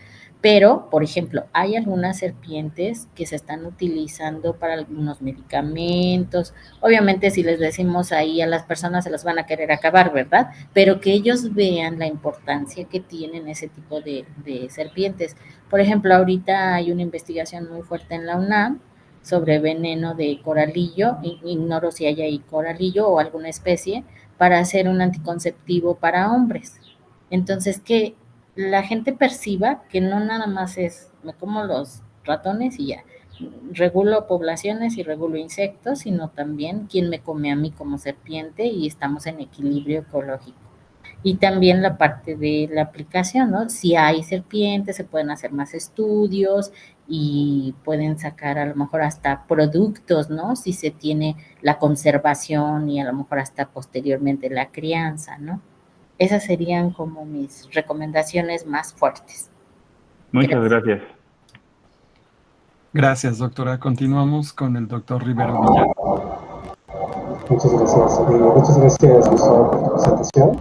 Pero, por ejemplo, hay algunas serpientes que se están utilizando para algunos medicamentos. Obviamente, si les decimos ahí a las personas se las van a querer acabar, ¿verdad? Pero que ellos vean la importancia que tienen ese tipo de serpientes. Por ejemplo, ahorita hay una investigación muy fuerte en la UNAM sobre veneno de coralillo, ignoro si hay ahí coralillo o alguna especie, para hacer un anticonceptivo para hombres. Entonces, que la gente perciba que no nada más es me como los ratones y ya, regulo poblaciones y regulo insectos, sino también quién me come a mí como serpiente y estamos en equilibrio ecológico. Y también la parte de la aplicación, ¿no? Si hay serpientes, se pueden hacer más estudios y pueden sacar a lo mejor hasta productos, ¿no? Si se tiene la conservación y a lo mejor hasta posteriormente la crianza, ¿no? Esas serían como mis recomendaciones más fuertes. Muchas Gracias. gracias. Gracias, doctora. Continuamos con el doctor Rivero Villar. Muchas gracias. Muchas gracias, Gustavo, por tu presentación.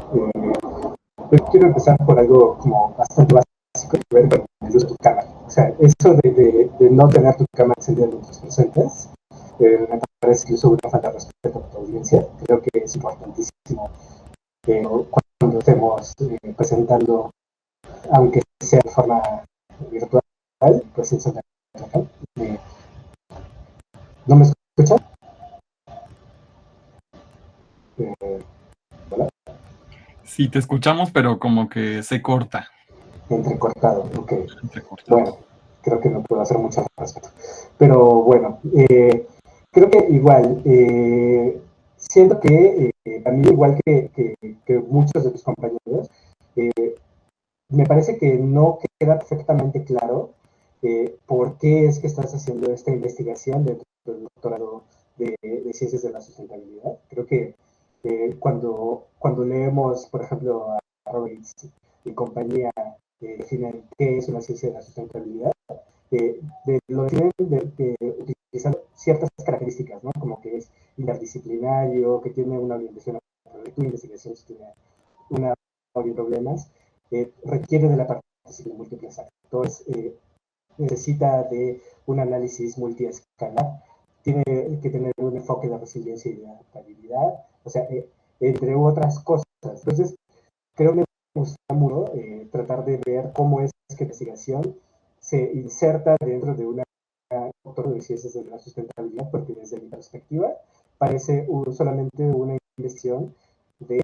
Yo quiero empezar por algo como bastante básico, que ver con el uso de tu cámara. O sea, eso de no tener tu cámara encendida en otros presentes, me parece incluso una falta de respeto a tu audiencia. Creo que es importantísimo que cuando estemos presentando, aunque sea de forma virtual, pues encender la cámara. ¿No me escuchan? ¿Hola? Sí, te escuchamos, pero como que se corta. Entrecortado, ok. Entrecortado. Bueno, creo que no puedo hacer mucho al respecto. Pero bueno, creo que igual, siento que a mí, igual que muchos de tus compañeros, me parece que no queda perfectamente claro por qué es que estás haciendo esta investigación dentro del doctorado de Ciencias de la Sustentabilidad. Creo que cuando leemos, por ejemplo, a Robbins y compañía, definen qué es una ciencia de la sustentabilidad, lo definen utilizando ciertas características, ¿no? Como que es interdisciplinario, que tiene una orientación a tu investigación, tiene una de problemas, requiere de la participación de múltiples actores, necesita de un análisis multiescalar, tiene que tener un enfoque de resiliencia y de adaptabilidad, o sea, entre otras cosas. Entonces, creo que me gusta mucho tratar de ver cómo es que la investigación se inserta dentro de una doctorado de ciencias de la sustentabilidad, porque desde mi perspectiva parece solamente una investigación de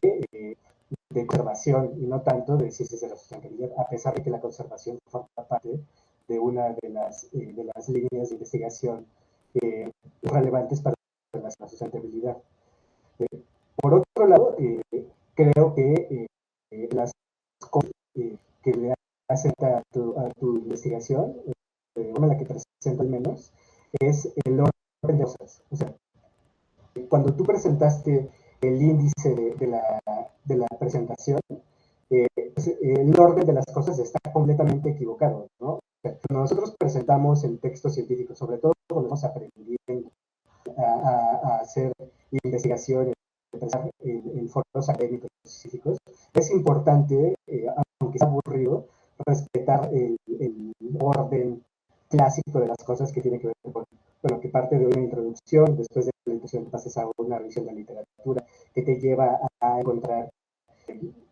conservación y no tanto de ciencias de la sustentabilidad, a pesar de que la conservación forma parte de una de las líneas de investigación relevantes para la sustentabilidad. Por otro lado, creo que las cosas que le hacen a tu investigación, una de las que presento al menos, es el orden de cosas. O sea, cuando tú presentaste el índice de la presentación, pues, el orden de las cosas está completamente equivocado, ¿no? Cuando nosotros presentamos el texto científico, sobre todo cuando estamos aprendiendo a hacer investigaciones, pensar en foros académicos específicos, es importante, aunque sea aburrido, respetar el orden clásico de las cosas que tiene que ver con, bueno, que parte de una introducción, después de la introducción pasas a una revisión de la literatura, que te lleva a encontrar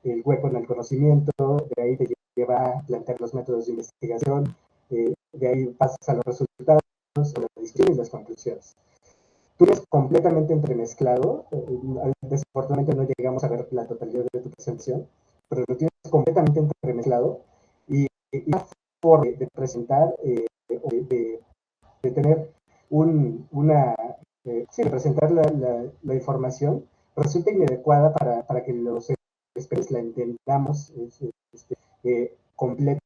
el hueco en el conocimiento, de ahí te lleva a plantear los métodos de investigación, de ahí pasas a los resultados, a las discusiones y las conclusiones. Tú eres completamente entremezclado, desafortunadamente no llegamos a ver la totalidad de tu presentación, pero lo tienes completamente entremezclado y la forma de presentar, de tener sí, de presentar la información resulta inadecuada para que los expertos la entendamos completamente.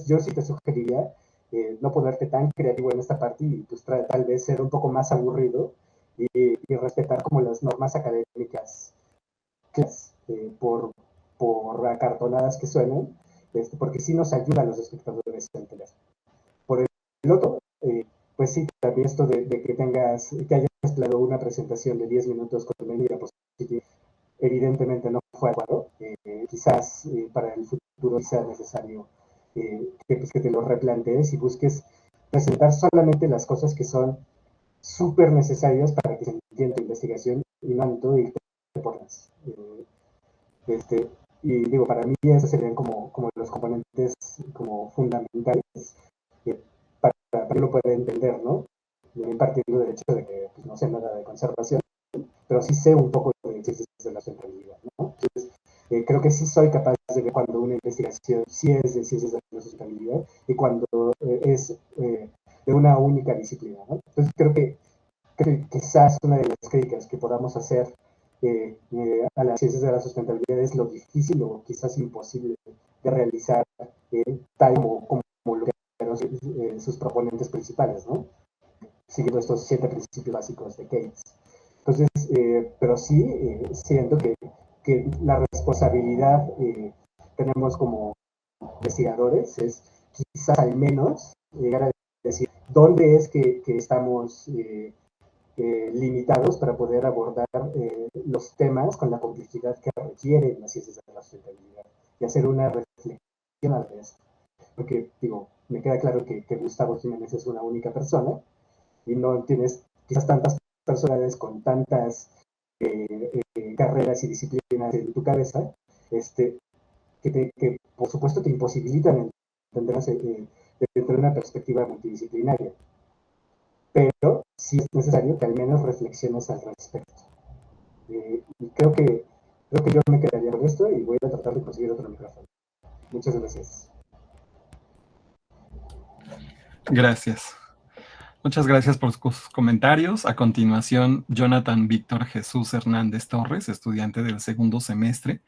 Yo sí te sugeriría no ponerte tan creativo en esta parte y pues tal vez ser un poco más aburrido y respetar como las normas académicas por acartonadas que suenen, porque sí nos ayuda a los espectadores a entender. Por el otro, pues sí, también esto de que hayas planeado una presentación de 10 minutos con una diapositiva, evidentemente no fue adecuado. Quizás para el futuro sea necesario pues, que te lo replantees y busques presentar solamente las cosas que son súper necesarias para que se entienda tu investigación y no todo irte por las. Y digo, para mí esos serían como los componentes como fundamentales para que lo pueda entender, ¿no? Partiendo del hecho de que pues, no sé nada de conservación, pero sí sé un poco de ciencias de la sustentabilidad, ¿no? Entonces, creo que sí soy capaz de ver cuando una investigación sí es de ciencias de la sustentabilidad y cuando es de una única disciplina, ¿no? Entonces, creo que quizás una de las críticas que podamos hacer a las ciencias de la sustentabilidad es lo difícil o quizás imposible de realizar tal como lo que sus proponentes principales, ¿no? Siguiendo estos 7 principios básicos de Keynes. Entonces, pero sí siento que la responsabilidad tenemos como investigadores es quizás al menos llegar a decir dónde es que estamos limitados para poder abordar los temas con la complejidad que requieren las ciencias de la sustentabilidad y hacer una reflexión al resto. Porque, digo, me queda claro que Gustavo Jiménez es una única persona y no tienes quizás tantas personalidades con tantas carreras y disciplinas en tu cabeza, que por supuesto te imposibilitan entenderlas desde una perspectiva multidisciplinaria. Pero sí es necesario que al menos reflexiones al respecto. Y creo que yo me quedaría con esto y voy a tratar de conseguir otro micrófono. Muchas gracias. Gracias. Muchas gracias por sus comentarios. A continuación, Jonathan Víctor Jesús Hernández Torres, estudiante del segundo semestre,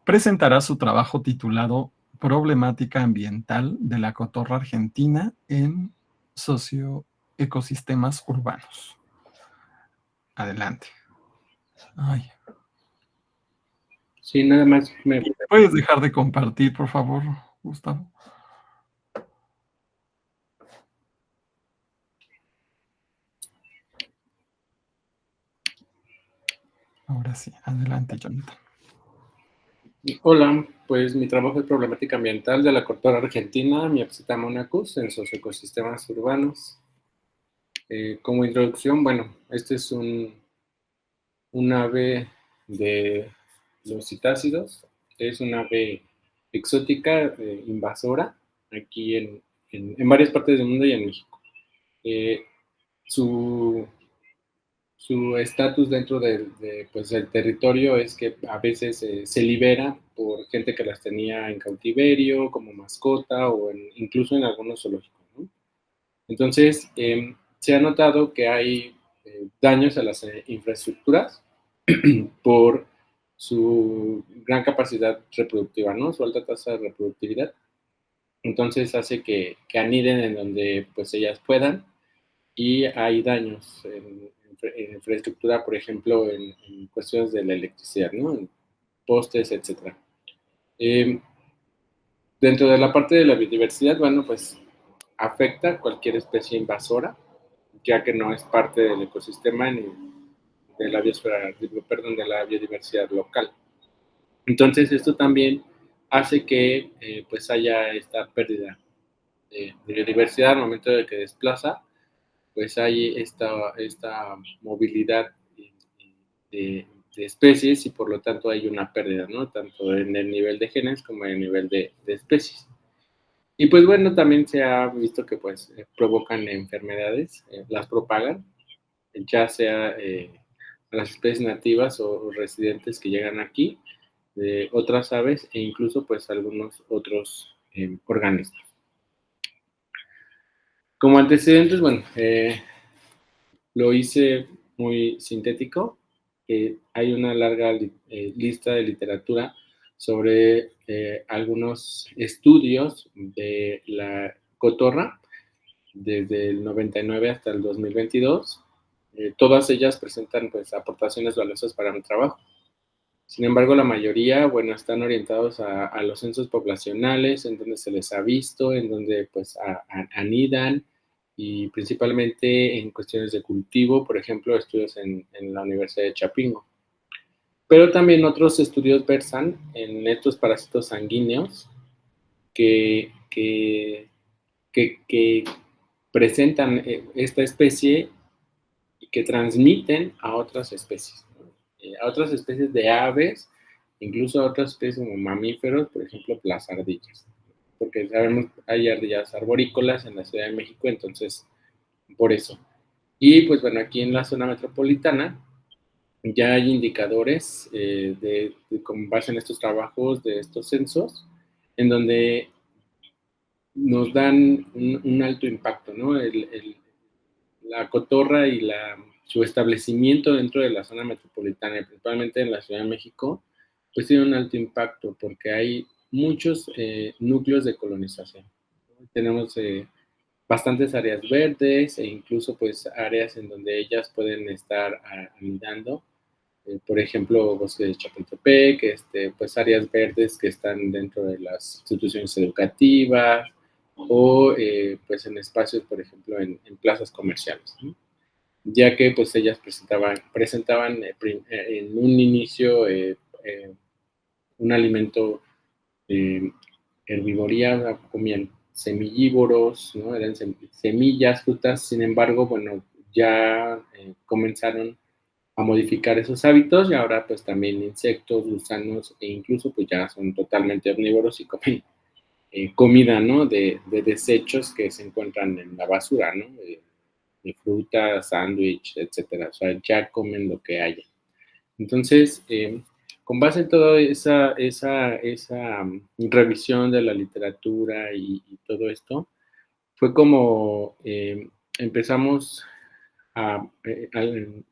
presentará su trabajo titulado Problemática ambiental de la cotorra argentina en socioecosistemas urbanos. Adelante. Ay. Sí, nada más ¿Puedes dejar de compartir, por favor, Gustavo? Ahora sí, adelante, Jonathan. Hola, pues mi trabajo es problemática ambiental de la cotorra argentina, Miapsita monacus, en socioecosistemas urbanos. Como introducción, bueno, este es un ave de los citácidos, es una ave exótica, invasora, aquí en varias partes del mundo y en México. Su estatus dentro pues, del territorio es que a veces se libera por gente que las tenía en cautiverio, como mascota o incluso en algunos zoológicos, ¿no? Entonces, se ha notado que hay daños a las infraestructuras por su gran capacidad reproductiva, ¿no? Su alta tasa de reproductividad. Entonces hace que aniden en donde pues ellas puedan y hay daños en infraestructura, por ejemplo, en cuestiones de la electricidad, ¿no? En postes, etc. Dentro de la parte de la biodiversidad, bueno, pues afecta a cualquier especie invasora, ya que no es parte del ecosistema ni de la biosfera, perdón, de la biodiversidad local. Entonces, esto también hace que pues haya esta pérdida de biodiversidad al momento de que desplaza, pues hay esta movilidad de especies y por lo tanto hay una pérdida, ¿no? Tanto en el nivel de genes como en el nivel de especies. Y pues bueno, también se ha visto que pues provocan enfermedades, las propagan, ya sea a las especies nativas o residentes que llegan aquí, de otras aves e incluso pues algunos otros organismos. Como antecedentes, bueno, lo hice muy sintético. Hay una larga lista de literatura sobre algunos estudios de la cotorra desde el 99 hasta el 2022. Todas ellas presentan pues, aportaciones valiosas para mi trabajo. Sin embargo, la mayoría, bueno, están orientados a los censos poblacionales, en donde se les ha visto, en donde pues anidan, y principalmente en cuestiones de cultivo, por ejemplo, estudios en la Universidad de Chapingo. Pero también otros estudios versan en estos parásitos sanguíneos que que presentan esta especie y que transmiten a otras especies, ¿no? A otras especies de aves, incluso a otras especies como mamíferos, por ejemplo, las ardillas, porque sabemos hay ardillas arborícolas en la Ciudad de México, entonces por eso. Y pues bueno, aquí en la zona metropolitana ya hay indicadores con base en estos trabajos de estos censos, en donde nos dan un alto impacto, ¿no? La cotorra y su establecimiento dentro de la zona metropolitana, y principalmente en la Ciudad de México, pues tiene un alto impacto porque hay muchos núcleos de colonización. Tenemos bastantes áreas verdes e incluso pues áreas en donde ellas pueden estar anidando. Por ejemplo, bosque de Chapultepec, pues áreas verdes que están dentro de las instituciones educativas o pues en espacios, por ejemplo, en plazas comerciales, ¿no? Ya que pues ellas presentaban en un inicio un alimento herbivoría, comían semillívoros, ¿no? Eran semillas, frutas, sin embargo, bueno, ya comenzaron a modificar esos hábitos y ahora pues también insectos, gusanos e incluso pues ya son totalmente omnívoros y comen comida, ¿no? De desechos que se encuentran en la basura, ¿no? De fruta, sándwich, etcétera. O sea, ya comen lo que haya. Entonces, con base en toda esa revisión de la literatura y todo esto, fue como empezamos al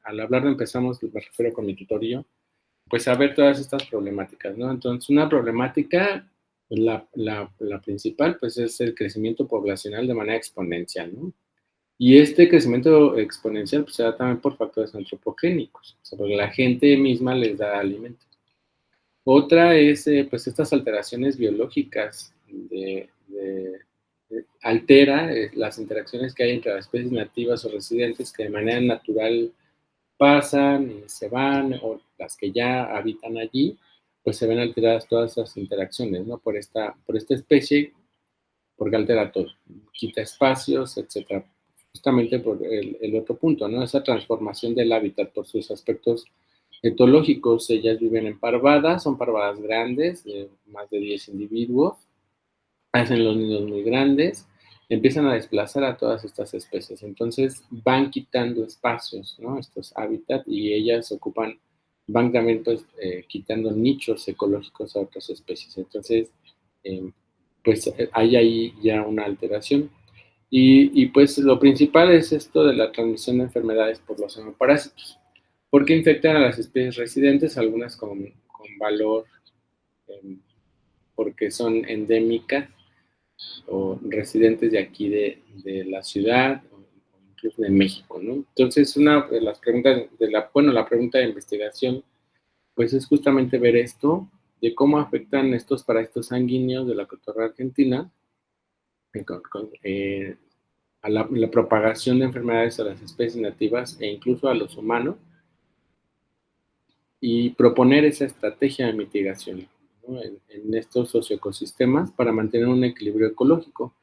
hablar de empezamos, me refiero con mi tutorio, pues a ver todas estas problemáticas, ¿no? Entonces, una problemática, la principal, pues es el crecimiento poblacional de manera exponencial, ¿no? Y este crecimiento exponencial pues, se da también por factores antropogénicos, o sea, porque la gente misma les da alimento. Otra es pues estas alteraciones biológicas altera las interacciones que hay entre las especies nativas o residentes que de manera natural pasan y se van, o las que ya habitan allí, pues se ven alteradas todas esas interacciones, ¿no? Por esta especie, porque altera todo, quita espacios, etcétera. Justamente por el otro punto, ¿no? Esa transformación del hábitat por sus aspectos etológicos. Ellas viven en parvadas, son parvadas grandes, de más de 10 individuos, hacen los nidos muy grandes, empiezan a desplazar a todas estas especies. Entonces van quitando espacios, ¿no? Estos hábitats, y ellas van también pues quitando nichos ecológicos a otras especies. Entonces, pues hay ahí ya una alteración. Y pues lo principal es esto de la transmisión de enfermedades por los xenoparásitos, porque infectan a las especies residentes, algunas con valor porque son endémicas o residentes de aquí de la ciudad o incluso de México, ¿no? Entonces, una de las preguntas la pregunta de investigación, pues es justamente ver esto, de cómo afectan estos parásitos sanguíneos de la cotorra argentina a la propagación de enfermedades a las especies nativas e incluso a los humanos, y proponer esa estrategia de mitigación, ¿no? en estos socioecosistemas para mantener un equilibrio ecológico,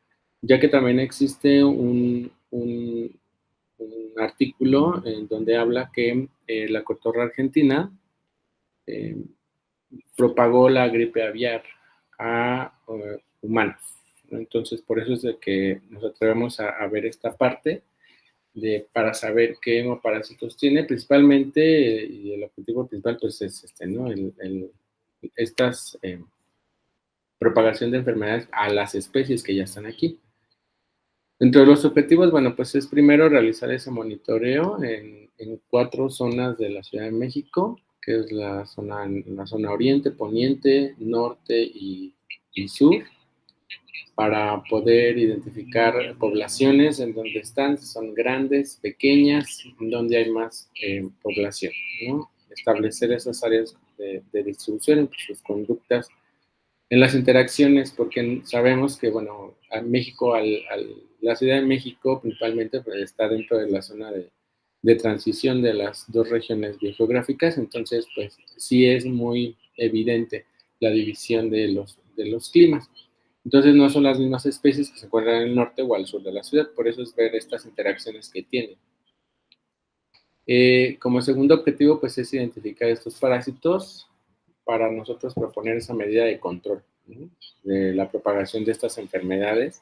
ya que también existe un artículo en donde habla que la cotorra argentina propagó la gripe aviar a humanos, ¿no? Entonces, por eso es de que nos atrevemos a ver esta parte para saber qué hemoparásitos tiene, principalmente, y el objetivo principal pues es ¿no? Estas propagación de enfermedades a las especies que ya están aquí. Entre los objetivos, bueno, pues es primero realizar ese monitoreo en 4 zonas de la Ciudad de México, que es la zona oriente, poniente, norte y sur, para poder identificar poblaciones en donde están, si son grandes, pequeñas, en donde hay más población, ¿no? Establecer esas áreas de distribución entre sus conductas en las interacciones, porque sabemos que, bueno, a México, la Ciudad de México principalmente pues, está dentro de la zona de transición de las 2 regiones biogeográficas, entonces pues sí es muy evidente la división de los climas. Entonces no son las mismas especies que se encuentran en el norte o al sur de la ciudad, por eso es ver estas interacciones que tienen. Como segundo objetivo, pues es identificar estos parásitos para nosotros proponer esa medida de control, ¿no?, de la propagación de estas enfermedades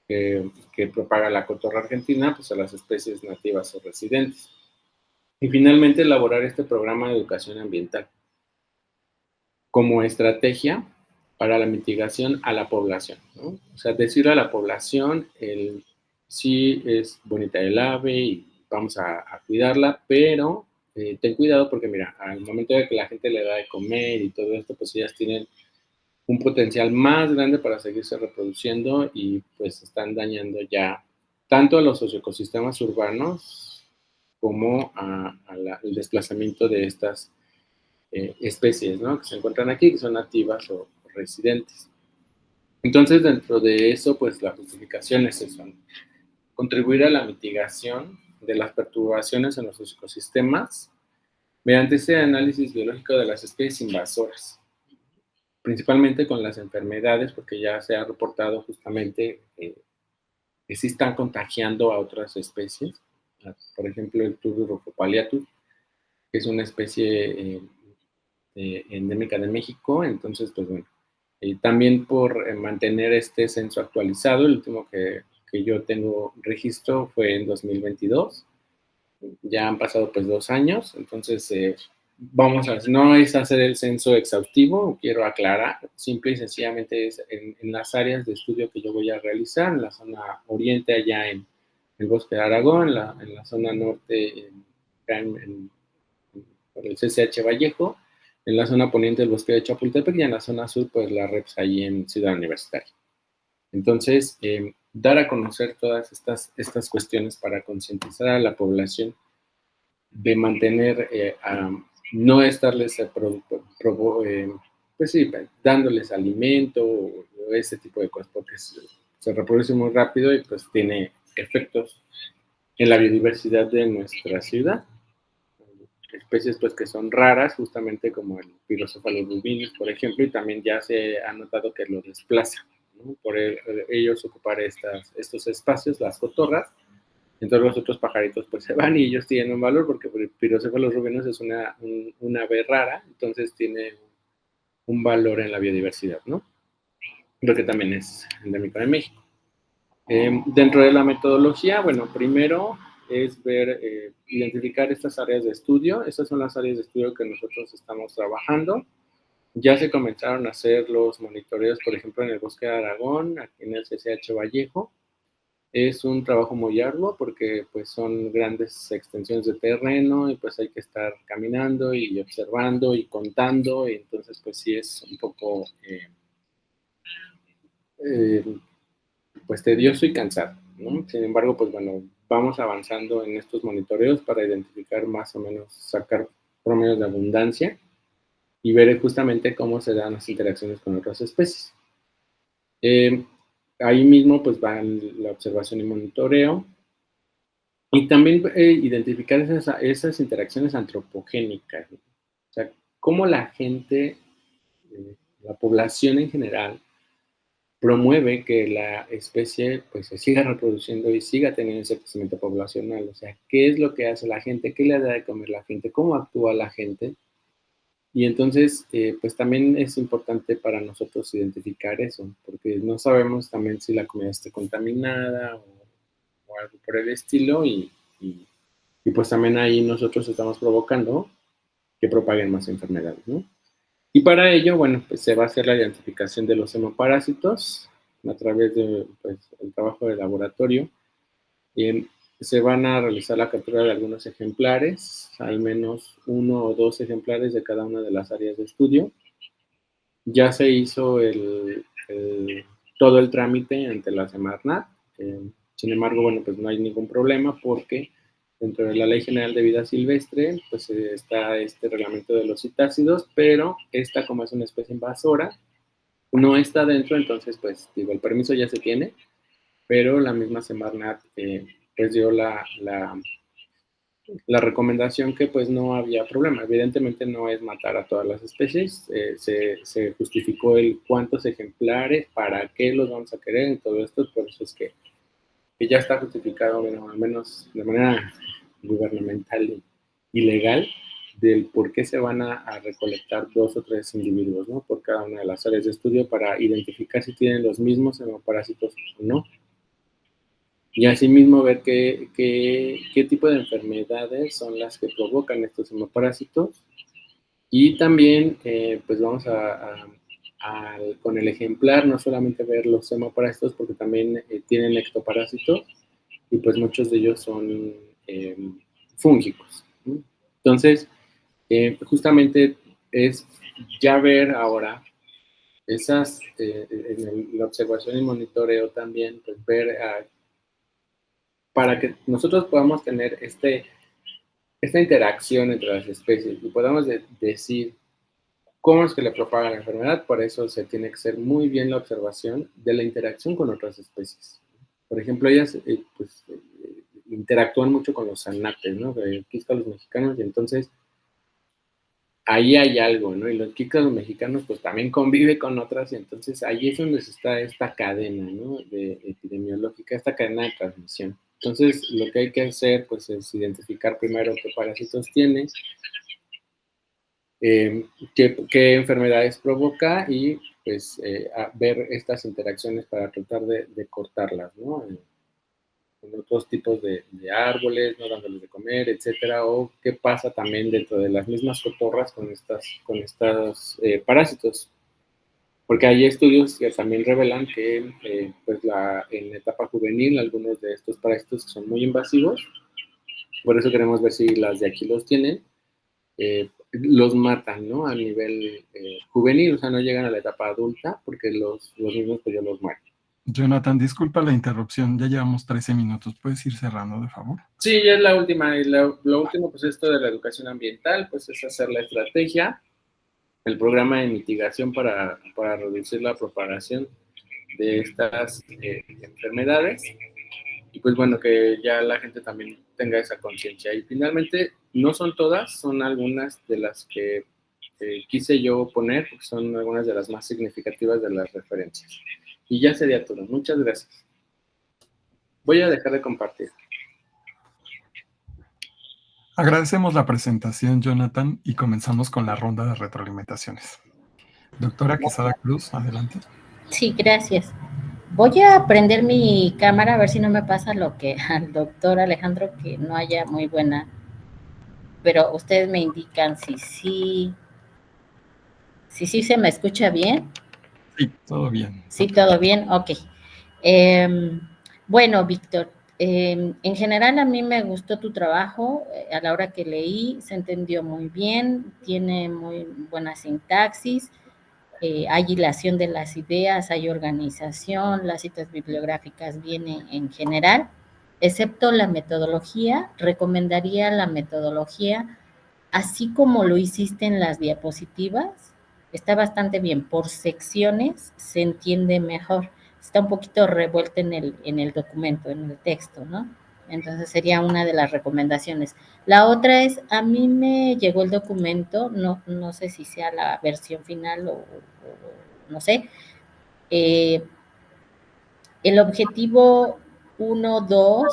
que propaga la cotorra argentina, pues a las especies nativas o residentes. Y finalmente, elaborar este programa de educación ambiental como estrategia para la mitigación a la población, ¿no? O sea, decirle a la población, sí es bonita el ave y vamos a cuidarla, pero ten cuidado porque mira, al momento de que la gente le da de comer y todo esto, pues ellas tienen un potencial más grande para seguirse reproduciendo y pues están dañando ya tanto a los ecosistemas urbanos como al desplazamiento de estas especies, ¿no?, que se encuentran aquí, que son nativas o residentes. Entonces, dentro de eso, pues la justificación es eso, ¿no?, contribuir a la mitigación de las perturbaciones en los ecosistemas mediante ese análisis biológico de las especies invasoras, principalmente con las enfermedades, porque ya se ha reportado justamente que sí están contagiando a otras especies. Por ejemplo, el Turdus palliatus, que es una especie endémica de México. Entonces, pues bueno, también por mantener este censo actualizado, el último que yo tengo registro fue en 2022. Ya han pasado pues 2 años, entonces vamos a, no es hacer el censo exhaustivo, quiero aclarar, simple y sencillamente es en las áreas de estudio que yo voy a realizar, en la zona oriente allá en el Bosque de Aragón, en la zona norte por el CCH Vallejo, en la zona poniente del Bosque de Chapultepec y en la zona sur pues la REPS ahí en Ciudad Universitaria. Entonces, dar a conocer todas estas cuestiones para concientizar a la población de mantener, no estarles pues sí, dándoles alimento o ese tipo de cosas, porque se reproduce muy rápido y pues tiene efectos en la biodiversidad de nuestra ciudad. Especies pues que son raras, justamente como el Pyrrhocephalus rubinus, por ejemplo, y también ya se ha notado que lo desplaza, ¿no?, por ellos ocupar estos espacios, las cotorras. Entonces los otros pajaritos pues se van y ellos tienen un valor porque el Pyrrhocephalus rubinus es una ave rara, entonces tiene un valor en la biodiversidad, ¿no?, porque también es endémico de México. Dentro de la metodología, bueno, primero es identificar estas áreas de estudio. Estas son las áreas de estudio que nosotros estamos trabajando. Ya se comenzaron a hacer los monitoreos, por ejemplo, en el Bosque de Aragón, aquí en el CCH Vallejo. Es un trabajo muy arduo porque pues son grandes extensiones de terreno y pues hay que estar caminando y observando y contando, y entonces pues sí es un poco pues tedioso y cansado, ¿no? Sin embargo, pues bueno, vamos avanzando en estos monitoreos para identificar más o menos, sacar promedios de abundancia y ver justamente cómo se dan las interacciones con otras especies. Ahí mismo pues va la observación y monitoreo y también identificar esas interacciones antropogénicas, ¿no? O sea, cómo la gente, la población en general, promueve que la especie pues se siga reproduciendo y siga teniendo ese crecimiento poblacional. O sea, ¿qué es lo que hace la gente? ¿Qué le da de comer la gente? ¿Cómo actúa la gente? Y entonces, pues también es importante para nosotros identificar eso, porque no sabemos también si la comida esté contaminada o algo por el estilo, y pues también ahí nosotros estamos provocando que propaguen más enfermedades, ¿no? Y para ello, bueno, pues se va a hacer la identificación de los hemoparásitos a través de pues, el trabajo de laboratorio. Se van a realizar la captura de algunos ejemplares, al menos 1 o 2 ejemplares de cada una de las áreas de estudio. Ya se hizo todo el trámite ante la Semarnat. Sin embargo, bueno, pues no hay ningún problema porque dentro de la Ley General de Vida Silvestre, pues está este reglamento de los citácidos, pero esta, como es una especie invasora, no está dentro, entonces, pues, digo, el permiso ya se tiene, pero la misma Semarnat, pues, dio la recomendación que pues no había problema. Evidentemente no es matar a todas las especies, se justificó el cuántos ejemplares, para qué los vamos a querer y todo esto, por eso es que ya está justificado, bueno, al menos de manera gubernamental y legal, del por qué se van a recolectar 2 o 3 individuos, ¿no? Por cada una de las áreas de estudio para identificar si tienen los mismos hemoparásitos o no. Y asimismo ver qué tipo de enfermedades son las que provocan estos hemoparásitos. Y también, pues vamos con el ejemplar, no solamente ver los hemoparásitos, porque también tienen ectoparásitos, y pues muchos de ellos son fúngicos, ¿no? Entonces, justamente es ya ver ahora esas, en la observación y monitoreo también, pues ver para que nosotros podamos tener esta interacción entre las especies y podamos decir cómo es que le propaga la enfermedad. Por eso se tiene que hacer muy bien la observación de la interacción con otras especies. Por ejemplo, ellas interactúan mucho con los zanates, ¿no? Quíscalos mexicanos, y entonces ahí hay algo, ¿no? Y los quíscalos mexicanos pues también convive con otras, y entonces ahí es donde está esta cadena, ¿no? De epidemiológica, esta cadena de transmisión. Entonces, lo que hay que hacer, pues, es identificar primero qué parásitos tiene, qué enfermedades provoca, y, pues, ver estas interacciones para tratar de cortarlas, ¿no? En otros tipos de árboles, no dándoles de comer, etcétera, o qué pasa también dentro de las mismas cotorras con estos parásitos. Porque hay estudios que también revelan que pues en etapa juvenil algunos de estos parásitos son muy invasivos, por eso queremos ver si las de aquí los tienen, los matan, ¿no? A nivel juvenil, o sea, no llegan a la etapa adulta, porque los mismos pues ya los mueren. Jonathan, disculpa la interrupción, ya llevamos 13 minutos, ¿puedes ir cerrando, de favor? Sí, ya es la última, y lo último, pues esto de la educación ambiental, pues es hacer la estrategia, el programa de mitigación para reducir la propagación de estas enfermedades, y pues bueno, que ya la gente también tenga esa conciencia. Y finalmente, no son todas, son algunas de las que quise yo poner, porque son algunas de las más significativas de las referencias. Y ya sería todo. Muchas gracias. Voy a dejar de compartir. Agradecemos la presentación, Jonathan, y comenzamos con la ronda de retroalimentaciones. Doctora Quesada Cruz, adelante. Sí, gracias. Voy a prender mi cámara a ver si no me pasa lo que al doctor Alejandro, que no haya muy buena, pero ustedes me indican si sí se me escucha bien. Sí, todo bien. Sí, todo bien, ok. Bueno, Víctor, en general a mí me gustó tu trabajo, a la hora que leí se entendió muy bien, tiene muy buena sintaxis, hay hilación de las ideas, hay organización, las citas bibliográficas vienen en general, excepto la metodología. Recomendaría la metodología así como lo hiciste en las diapositivas. Está bastante bien, por secciones se entiende mejor, está un poquito revuelto en el documento, en el texto, ¿no? Entonces sería una de las recomendaciones. La otra es, a mí me llegó el documento, no sé si sea la versión final o no sé. El objetivo 1, 2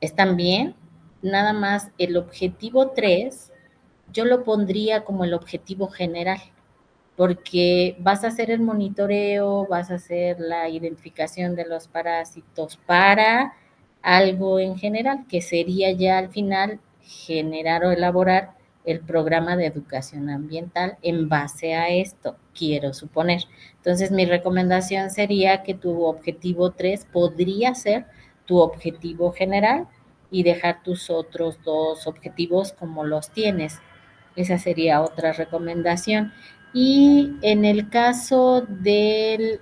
están bien, nada más el objetivo 3 yo lo pondría como el objetivo general, porque vas a hacer el monitoreo, vas a hacer la identificación de los parásitos para algo en general, que sería ya al final generar o elaborar el programa de educación ambiental en base a esto, quiero suponer. Entonces, mi recomendación sería que tu objetivo 3 podría ser tu objetivo general y dejar tus otros 2 objetivos como los tienes. Esa sería otra recomendación. Y en el caso del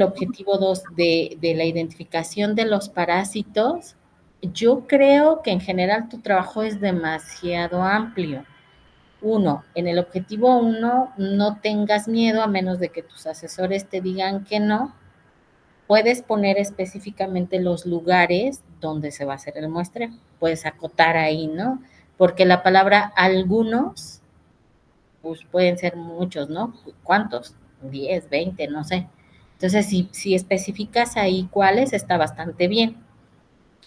objetivo 2 de la identificación de los parásitos, yo creo que en general tu trabajo es demasiado amplio. 1, en el objetivo 1 no tengas miedo, a menos de que tus asesores te digan que no, puedes poner específicamente los lugares donde se va a hacer el muestreo. Puedes acotar ahí, ¿no? Porque la palabra algunos, pues pueden ser muchos, ¿no? ¿Cuántos? 10, 20, no sé. Entonces, si especificas ahí cuáles, está bastante bien.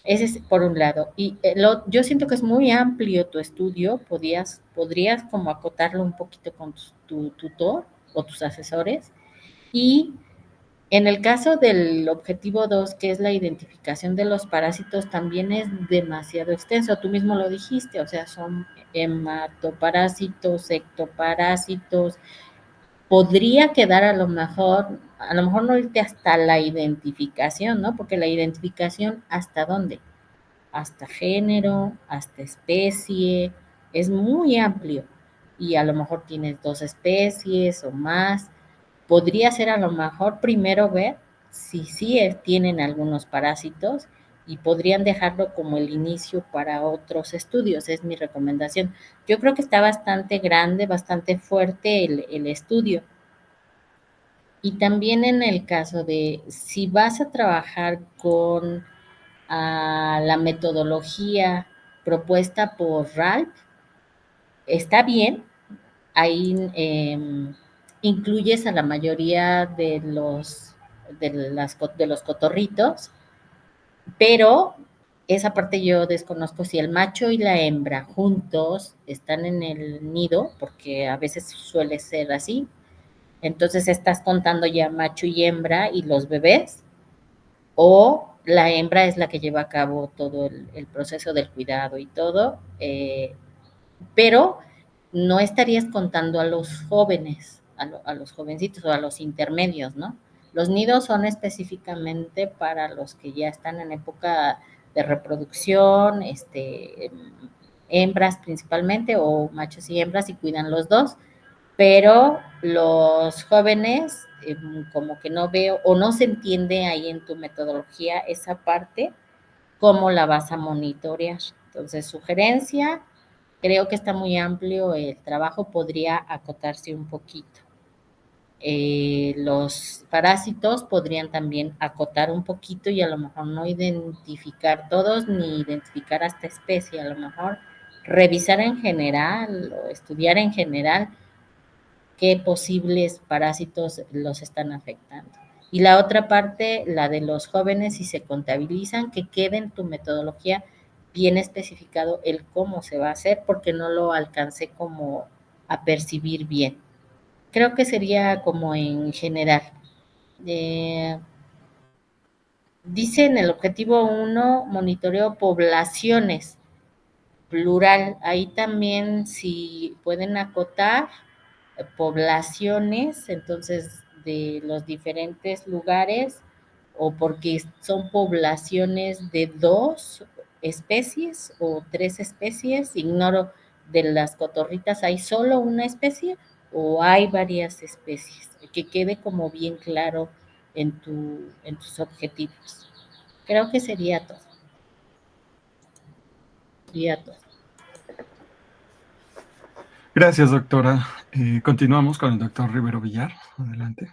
Ese es por un lado. Y yo siento que es muy amplio tu estudio. Podrías como acotarlo un poquito con tu tutor o tus asesores. Y en el caso del objetivo 2, que es la identificación de los parásitos, también es demasiado extenso. Tú mismo lo dijiste, o sea, son hematoparásitos, ectoparásitos. Podría quedar a lo mejor no irte hasta la identificación, ¿no? Porque la identificación, ¿hasta dónde? Hasta género, hasta especie, es muy amplio. Y a lo mejor tienes 2 especies o más. Podría ser a lo mejor primero ver si sí tienen algunos parásitos y podrían dejarlo como el inicio para otros estudios, es mi recomendación. Yo creo que está bastante grande, bastante fuerte el estudio. Y también en el caso de si vas a trabajar con la metodología propuesta por Ralph, está bien, ahí incluyes a la mayoría de los cotorritos, pero esa parte yo desconozco si el macho y la hembra juntos están en el nido, porque a veces suele ser así. Entonces estás contando ya macho y hembra y los bebés, o la hembra es la que lleva a cabo todo el proceso del cuidado y todo, pero no estarías contando a los jóvenes, a los jovencitos o a los intermedios, ¿no? Los nidos son específicamente para los que ya están en época de reproducción, hembras principalmente, o machos y hembras, y cuidan los dos, pero los jóvenes, como que no veo, o no se entiende ahí en tu metodología esa parte, cómo la vas a monitorear. Entonces, sugerencia, creo que está muy amplio el trabajo, podría acotarse un poquito. Los parásitos podrían también acotar un poquito y a lo mejor no identificar todos ni identificar hasta especie, a lo mejor revisar en general o estudiar en general qué posibles parásitos los están afectando. Y la otra parte, la de los jóvenes, si se contabilizan, que quede en tu metodología bien especificado el cómo se va a hacer, porque no lo alcancé como a percibir bien. Creo que sería como en general. Dice en el objetivo 1, monitoreo poblaciones, plural. Ahí también si pueden acotar poblaciones, entonces de los diferentes lugares, o porque son poblaciones de 2 especies o 3 especies, ignoro, de las cotorritas hay solo una especie o hay varias especies, que quede como bien claro en tus objetivos. Creo que sería todo. Gracias, doctora. Continuamos con el doctor Rivero Villar. Adelante.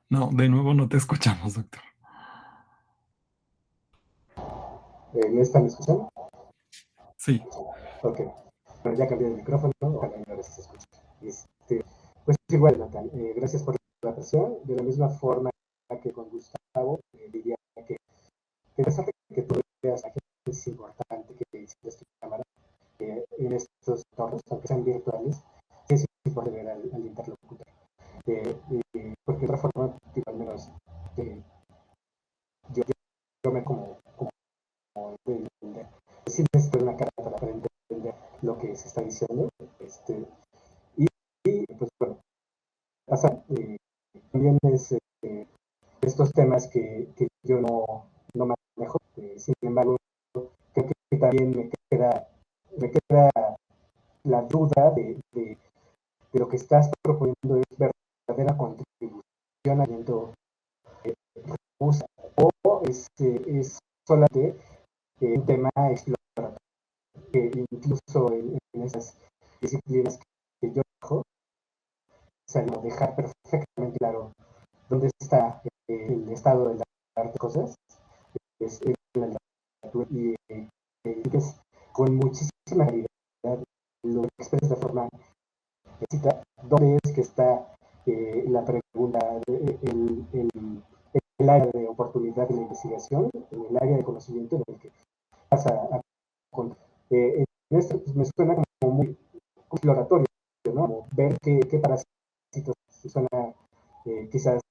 No, de nuevo no te escuchamos, doctor. ¿Me están escuchando? Sí. Ok. Bueno, ya cambié el micrófono, ojalá ahora sí se escuche. Pues igual, Nathan, gracias por la presentación. De la misma forma que con Gustavo, diría que a pesar de que tú veas aquí, es importante que visites tu cámara en estos entornos, aunque sean virtuales, sí es importante ver al interlocutor. Porque de otra forma, tipo, al menos yo me como de entender. Sí necesito una cara para entender lo que se está diciendo. Y pues bueno, pasa, también es estos temas que yo no manejo. Sin embargo, creo que también me queda la duda de lo que estás proponiendo es verdadera contribución al movimiento USA, o es solamente un tema exploratorio, que incluso en esas disciplinas que yo trabajo, dejar perfectamente claro dónde está el estado de la arte de cosas, es en la literatura, y que es con muchísima claridad lo expresas de forma explícita, dónde es que está la pregunta, el área de oportunidad de la investigación, en el área de conocimiento en el que vas a en esto pues, me suena como muy exploratorio, ¿no? Como ver qué parásitos suena quizás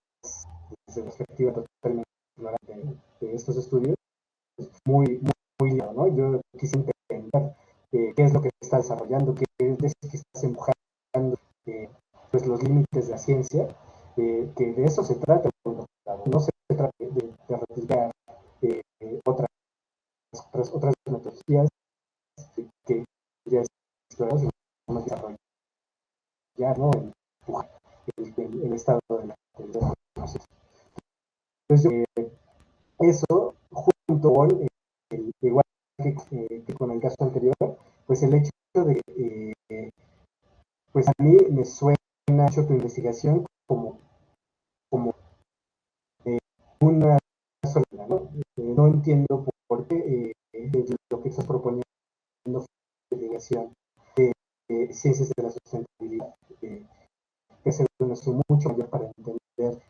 desde perspectiva totalmente ignorante de estos estudios, muy, muy, muy liado, ¿no? Yo quise entender qué es lo que está desarrollando, qué es que estás empujando pues los límites de la ciencia, que de eso se trata, no se trata de replicar otras metodologías que ya exploradas y no desarrollar, ¿no? Empujar el estado de la conocimiento. Entonces, eso, junto con, igual que con el caso anterior, pues el hecho de pues a mí me suena mucho tu investigación como una sola, ¿no? No entiendo por qué lo que estás proponiendo investigación de ciencias de la sustentabilidad, que se nuestro mucho mayor para entender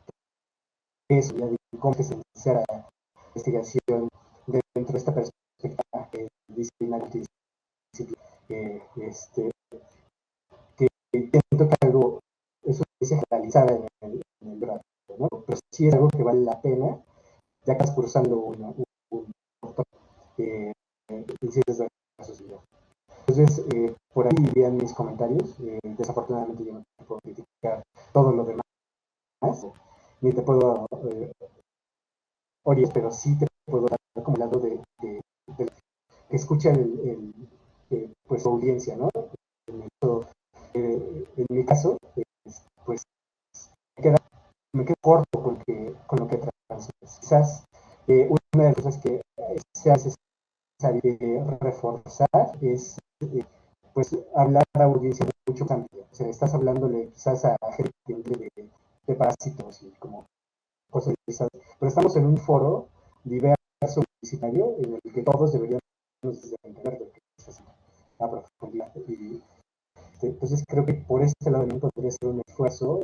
eso, ya de cómo se inicia la investigación dentro de esta perspectiva disciplinar que siento que algo es una ciencia realizada en el grado, ¿no? Pero sí es algo que vale la pena, ya que estás cursando un doctorado en ciencias de la sociedad. Entonces, por ahí irían mis comentarios. Desafortunadamente yo no te puedo criticar todo lo demás, ni te puedo orientar, pero sí te puedo dar como el lado de que escucha pues su audiencia, ¿no? En mi caso, pues me quedo corto con lo que transmites. Quizás una de las cosas que se hace reforzar es pues hablar a audiencia mucho amplia. O sea, estás hablándole quizás a gente de parásitos y como cosas quizás, pero estamos en un foro diverso universitario en el que todos deberíamos entender lo que es así, a profundidad. Y, entonces creo que por este lado también podría ser un esfuerzo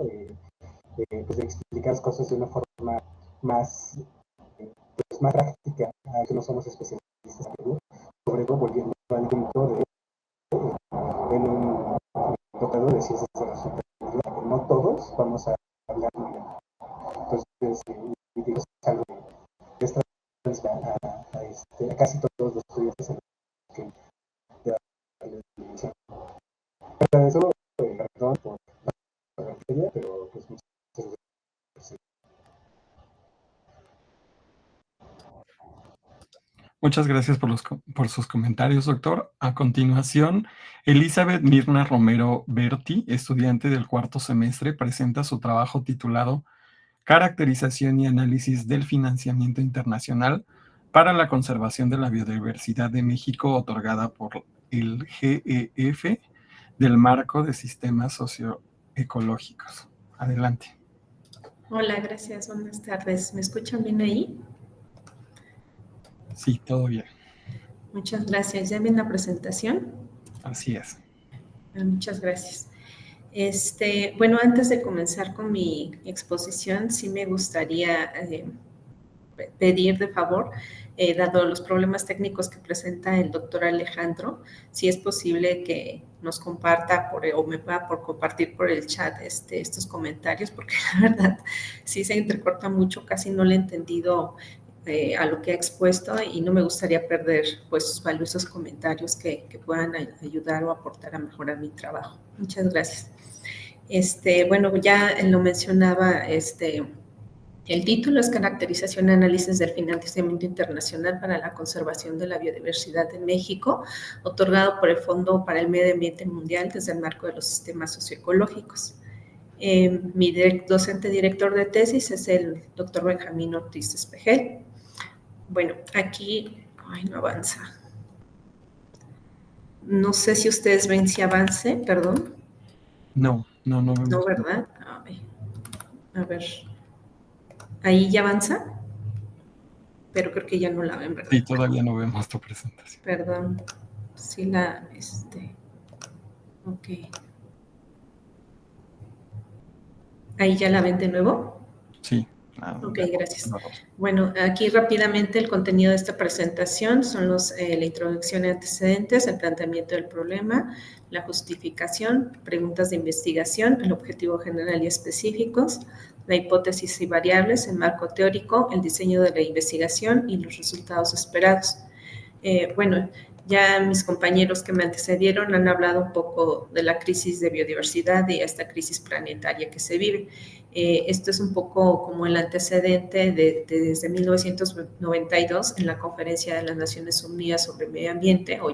pues de explicar las cosas de una forma más, pues más práctica, a que no somos especialistas, ¿no? Sobre todo volviendo al punto de en un doctorado de ciencias de la sustentabilidad, que no todos vamos a hablar muy bien. Entonces, digo, es algo que es a casi todos los estudiantes en los que de la televisión. Pero eso, perdón por la materia, pero pues muchas gracias. Muchas gracias por sus comentarios, doctor. A continuación, Elizabeth Mirna Romero Berti, estudiante del cuarto semestre, presenta su trabajo titulado Caracterización y análisis del financiamiento internacional para la conservación de la biodiversidad de México, otorgada por el GEF del Marco de Sistemas Socioecológicos. Adelante. Hola, gracias. Buenas tardes. ¿Me escuchan bien ahí? Sí, todo bien. Muchas gracias. ¿Ya ven la presentación? Así es. Muchas gracias. Bueno, antes de comenzar con mi exposición, sí me gustaría pedir de favor, dado los problemas técnicos que presenta el doctor Alejandro, si es posible que nos comparta o me pueda compartir por el chat estos comentarios, porque la verdad sí se entrecorta mucho, casi no le he entendido a lo que ha expuesto y no me gustaría perder pues sus valiosos comentarios que puedan ayudar o aportar a mejorar mi trabajo. Muchas gracias. Bueno, ya lo mencionaba, el título es Caracterización y análisis del financiamiento internacional para la conservación de la biodiversidad en México, otorgado por el Fondo para el Medio Ambiente Mundial desde el marco de los sistemas socioecológicos. Mi docente director de tesis es el doctor Benjamín Ortiz Espejel. Bueno, aquí, no avanza. No sé si ustedes ven si avance, perdón. No No, vemos. ¿verdad? Ay, a ver. Ahí ya avanza, pero creo que ya no la ven, ¿verdad? Sí, todavía no vemos tu presentación. Perdón. Sí la, ok. Ahí ya la ven de nuevo. Sí. Ok, gracias. Bueno, aquí rápidamente el contenido de esta presentación son la introducción y antecedentes, el planteamiento del problema, la justificación, preguntas de investigación, el objetivo general y específicos, la hipótesis y variables, el marco teórico, el diseño de la investigación y los resultados esperados. Bueno, ya mis compañeros que me antecedieron han hablado un poco de la crisis de biodiversidad y esta crisis planetaria que se vive. Esto es un poco como el antecedente desde 1992 en la Conferencia de las Naciones Unidas sobre Medio Ambiente, o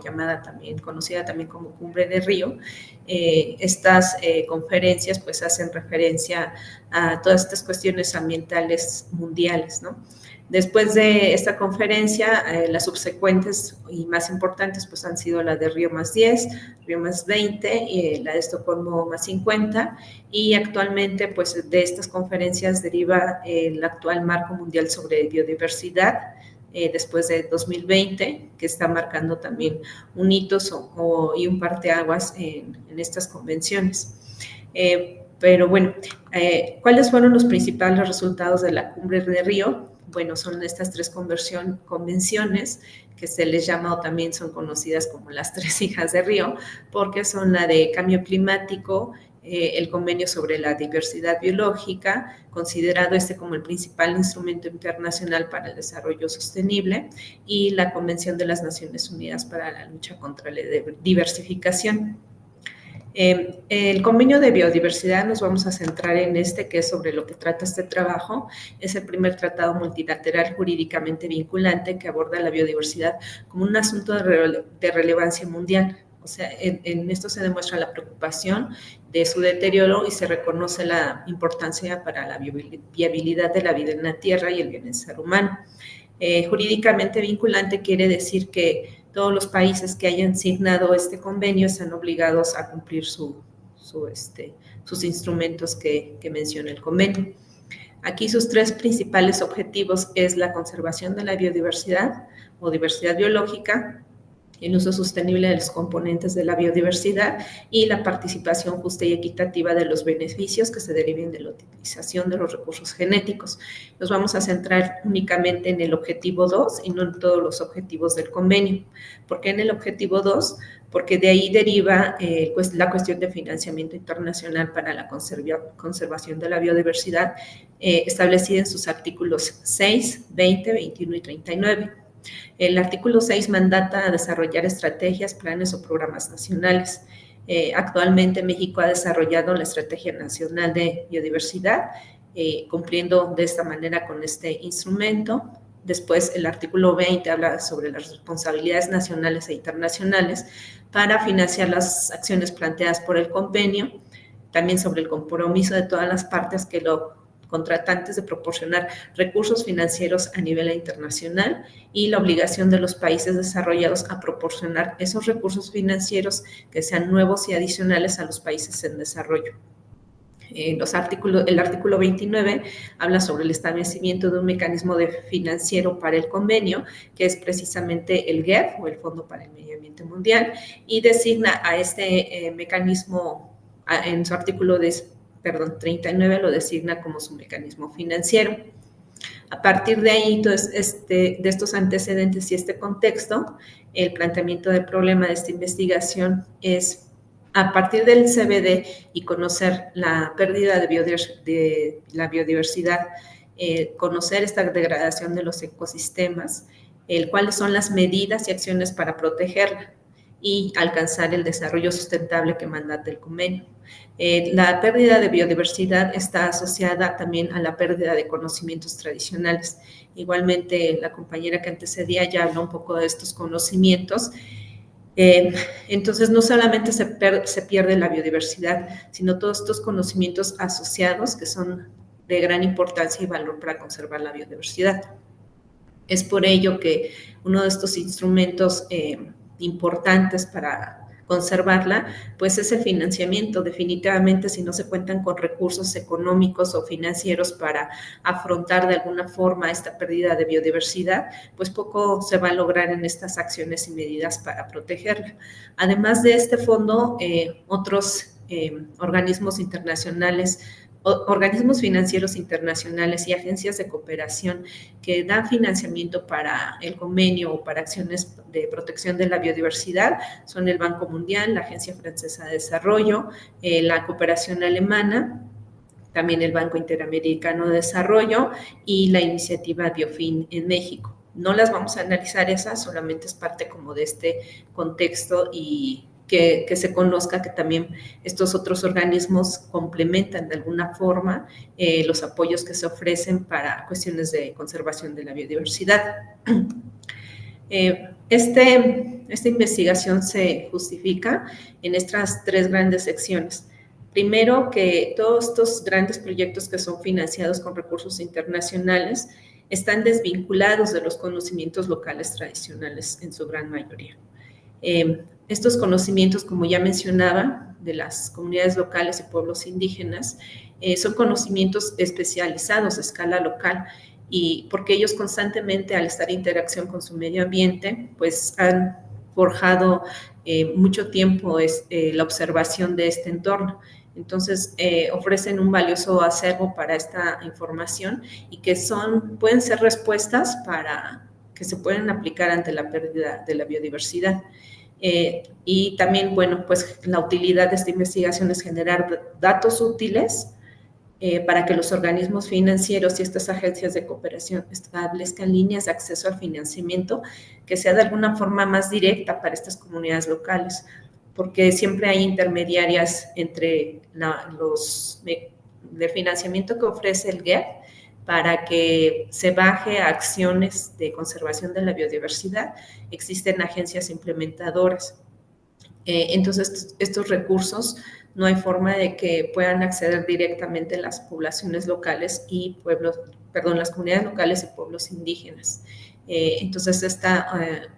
conocida también como Cumbre de Río. Estas conferencias pues hacen referencia a todas estas cuestiones ambientales mundiales, ¿no? Después de esta conferencia, las subsecuentes y más importantes pues han sido la de Río +10, Río +20, la de Estocolmo +50, y actualmente pues de estas conferencias deriva el actual Marco Mundial sobre Biodiversidad, después de 2020, que está marcando también un hito y un parteaguas en estas convenciones. Pero bueno, ¿cuáles fueron los principales resultados de la Cumbre de Río? Bueno, son estas tres convenciones que se les llama o también son conocidas como las tres hijas de Río, porque son la de cambio climático, el convenio sobre la diversidad biológica, considerado como el principal instrumento internacional para el desarrollo sostenible, y la Convención de las Naciones Unidas para la lucha contra la diversificación. El convenio de biodiversidad, nos vamos a centrar en que es sobre lo que trata este trabajo. Es el primer tratado multilateral jurídicamente vinculante que aborda la biodiversidad como un asunto de relevancia mundial. O sea, en esto se demuestra la preocupación de su deterioro y se reconoce la importancia para la viabilidad de la vida en la Tierra y el bienestar humano. Jurídicamente vinculante quiere decir que todos los países que hayan signado este convenio están obligados a cumplir sus instrumentos que menciona el convenio. Aquí sus tres principales objetivos es la conservación de la biodiversidad o diversidad biológica, el uso sostenible de los componentes de la biodiversidad y la participación justa y equitativa de los beneficios que se deriven de la utilización de los recursos genéticos. Nos vamos a centrar únicamente en el objetivo 2 y no en todos los objetivos del convenio. ¿Por qué en el objetivo 2? Porque de ahí deriva pues, la cuestión de financiamiento internacional para la conservación de la biodiversidad, establecida en sus artículos 6, 20, 21 y 39. El artículo 6 mandata a desarrollar estrategias, planes o programas nacionales. Actualmente México ha desarrollado la Estrategia Nacional de Biodiversidad, cumpliendo de esta manera con este instrumento. Después, el artículo 20 habla sobre las responsabilidades nacionales e internacionales para financiar las acciones planteadas por el convenio, también sobre el compromiso de todas las partes que lo contratantes de proporcionar recursos financieros a nivel internacional y la obligación de los países desarrollados a proporcionar esos recursos financieros que sean nuevos y adicionales a los países en desarrollo. El artículo 29 habla sobre el establecimiento de un mecanismo financiero para el convenio, que es precisamente el GEF, o el Fondo para el Medio Ambiente Mundial, y designa a este mecanismo, en su artículo 39 lo designa como su mecanismo financiero. A partir de ahí, entonces, de estos antecedentes y este contexto, el planteamiento del problema de esta investigación es, a partir del CBD y conocer la pérdida de la biodiversidad, conocer esta degradación de los ecosistemas, cuáles son las medidas y acciones para protegerla y alcanzar el desarrollo sustentable que mandata el convenio. La pérdida de biodiversidad está asociada también a la pérdida de conocimientos tradicionales. Igualmente, la compañera que antecedía ya habló un poco de estos conocimientos. Entonces, no solamente se pierde la biodiversidad, sino todos estos conocimientos asociados que son de gran importancia y valor para conservar la biodiversidad. Es por ello que uno de estos instrumentos importantes para conservarla, pues es el financiamiento. Definitivamente, si no se cuentan con recursos económicos o financieros para afrontar de alguna forma esta pérdida de biodiversidad, pues poco se va a lograr en estas acciones y medidas para protegerla. Además de este fondo, otros organismos internacionales, organismos financieros internacionales y agencias de cooperación que dan financiamiento para el convenio o para acciones de protección de la biodiversidad son el Banco Mundial, la Agencia Francesa de Desarrollo, la Cooperación Alemana, también el Banco Interamericano de Desarrollo y la iniciativa Biofin en México. No las vamos a analizar esas, solamente es parte como de este contexto y que se conozca que también estos otros organismos complementan de alguna forma los apoyos que se ofrecen para cuestiones de conservación de la biodiversidad. Esta investigación se justifica en estas tres grandes secciones. Primero, que todos estos grandes proyectos que son financiados con recursos internacionales están desvinculados de los conocimientos locales tradicionales en su gran mayoría. Estos conocimientos, como ya mencionaba, de las comunidades locales y pueblos indígenas, son conocimientos especializados a escala local y porque ellos constantemente, al estar en interacción con su medio ambiente, pues han forjado mucho tiempo la observación de este entorno. Entonces, ofrecen un valioso acervo para esta información y que pueden ser respuestas para que se pueden aplicar ante la pérdida de la biodiversidad. Y también, bueno, pues la utilidad de esta investigación es generar datos útiles para que los organismos financieros y estas agencias de cooperación establezcan líneas de acceso al financiamiento que sea de alguna forma más directa para estas comunidades locales, porque siempre hay intermediarias entre el financiamiento que ofrece el GEF para que se baje a acciones de conservación de la biodiversidad. Existen agencias implementadoras. Entonces, estos recursos no hay forma de que puedan acceder directamente las poblaciones locales y las comunidades locales y pueblos indígenas. Entonces, esta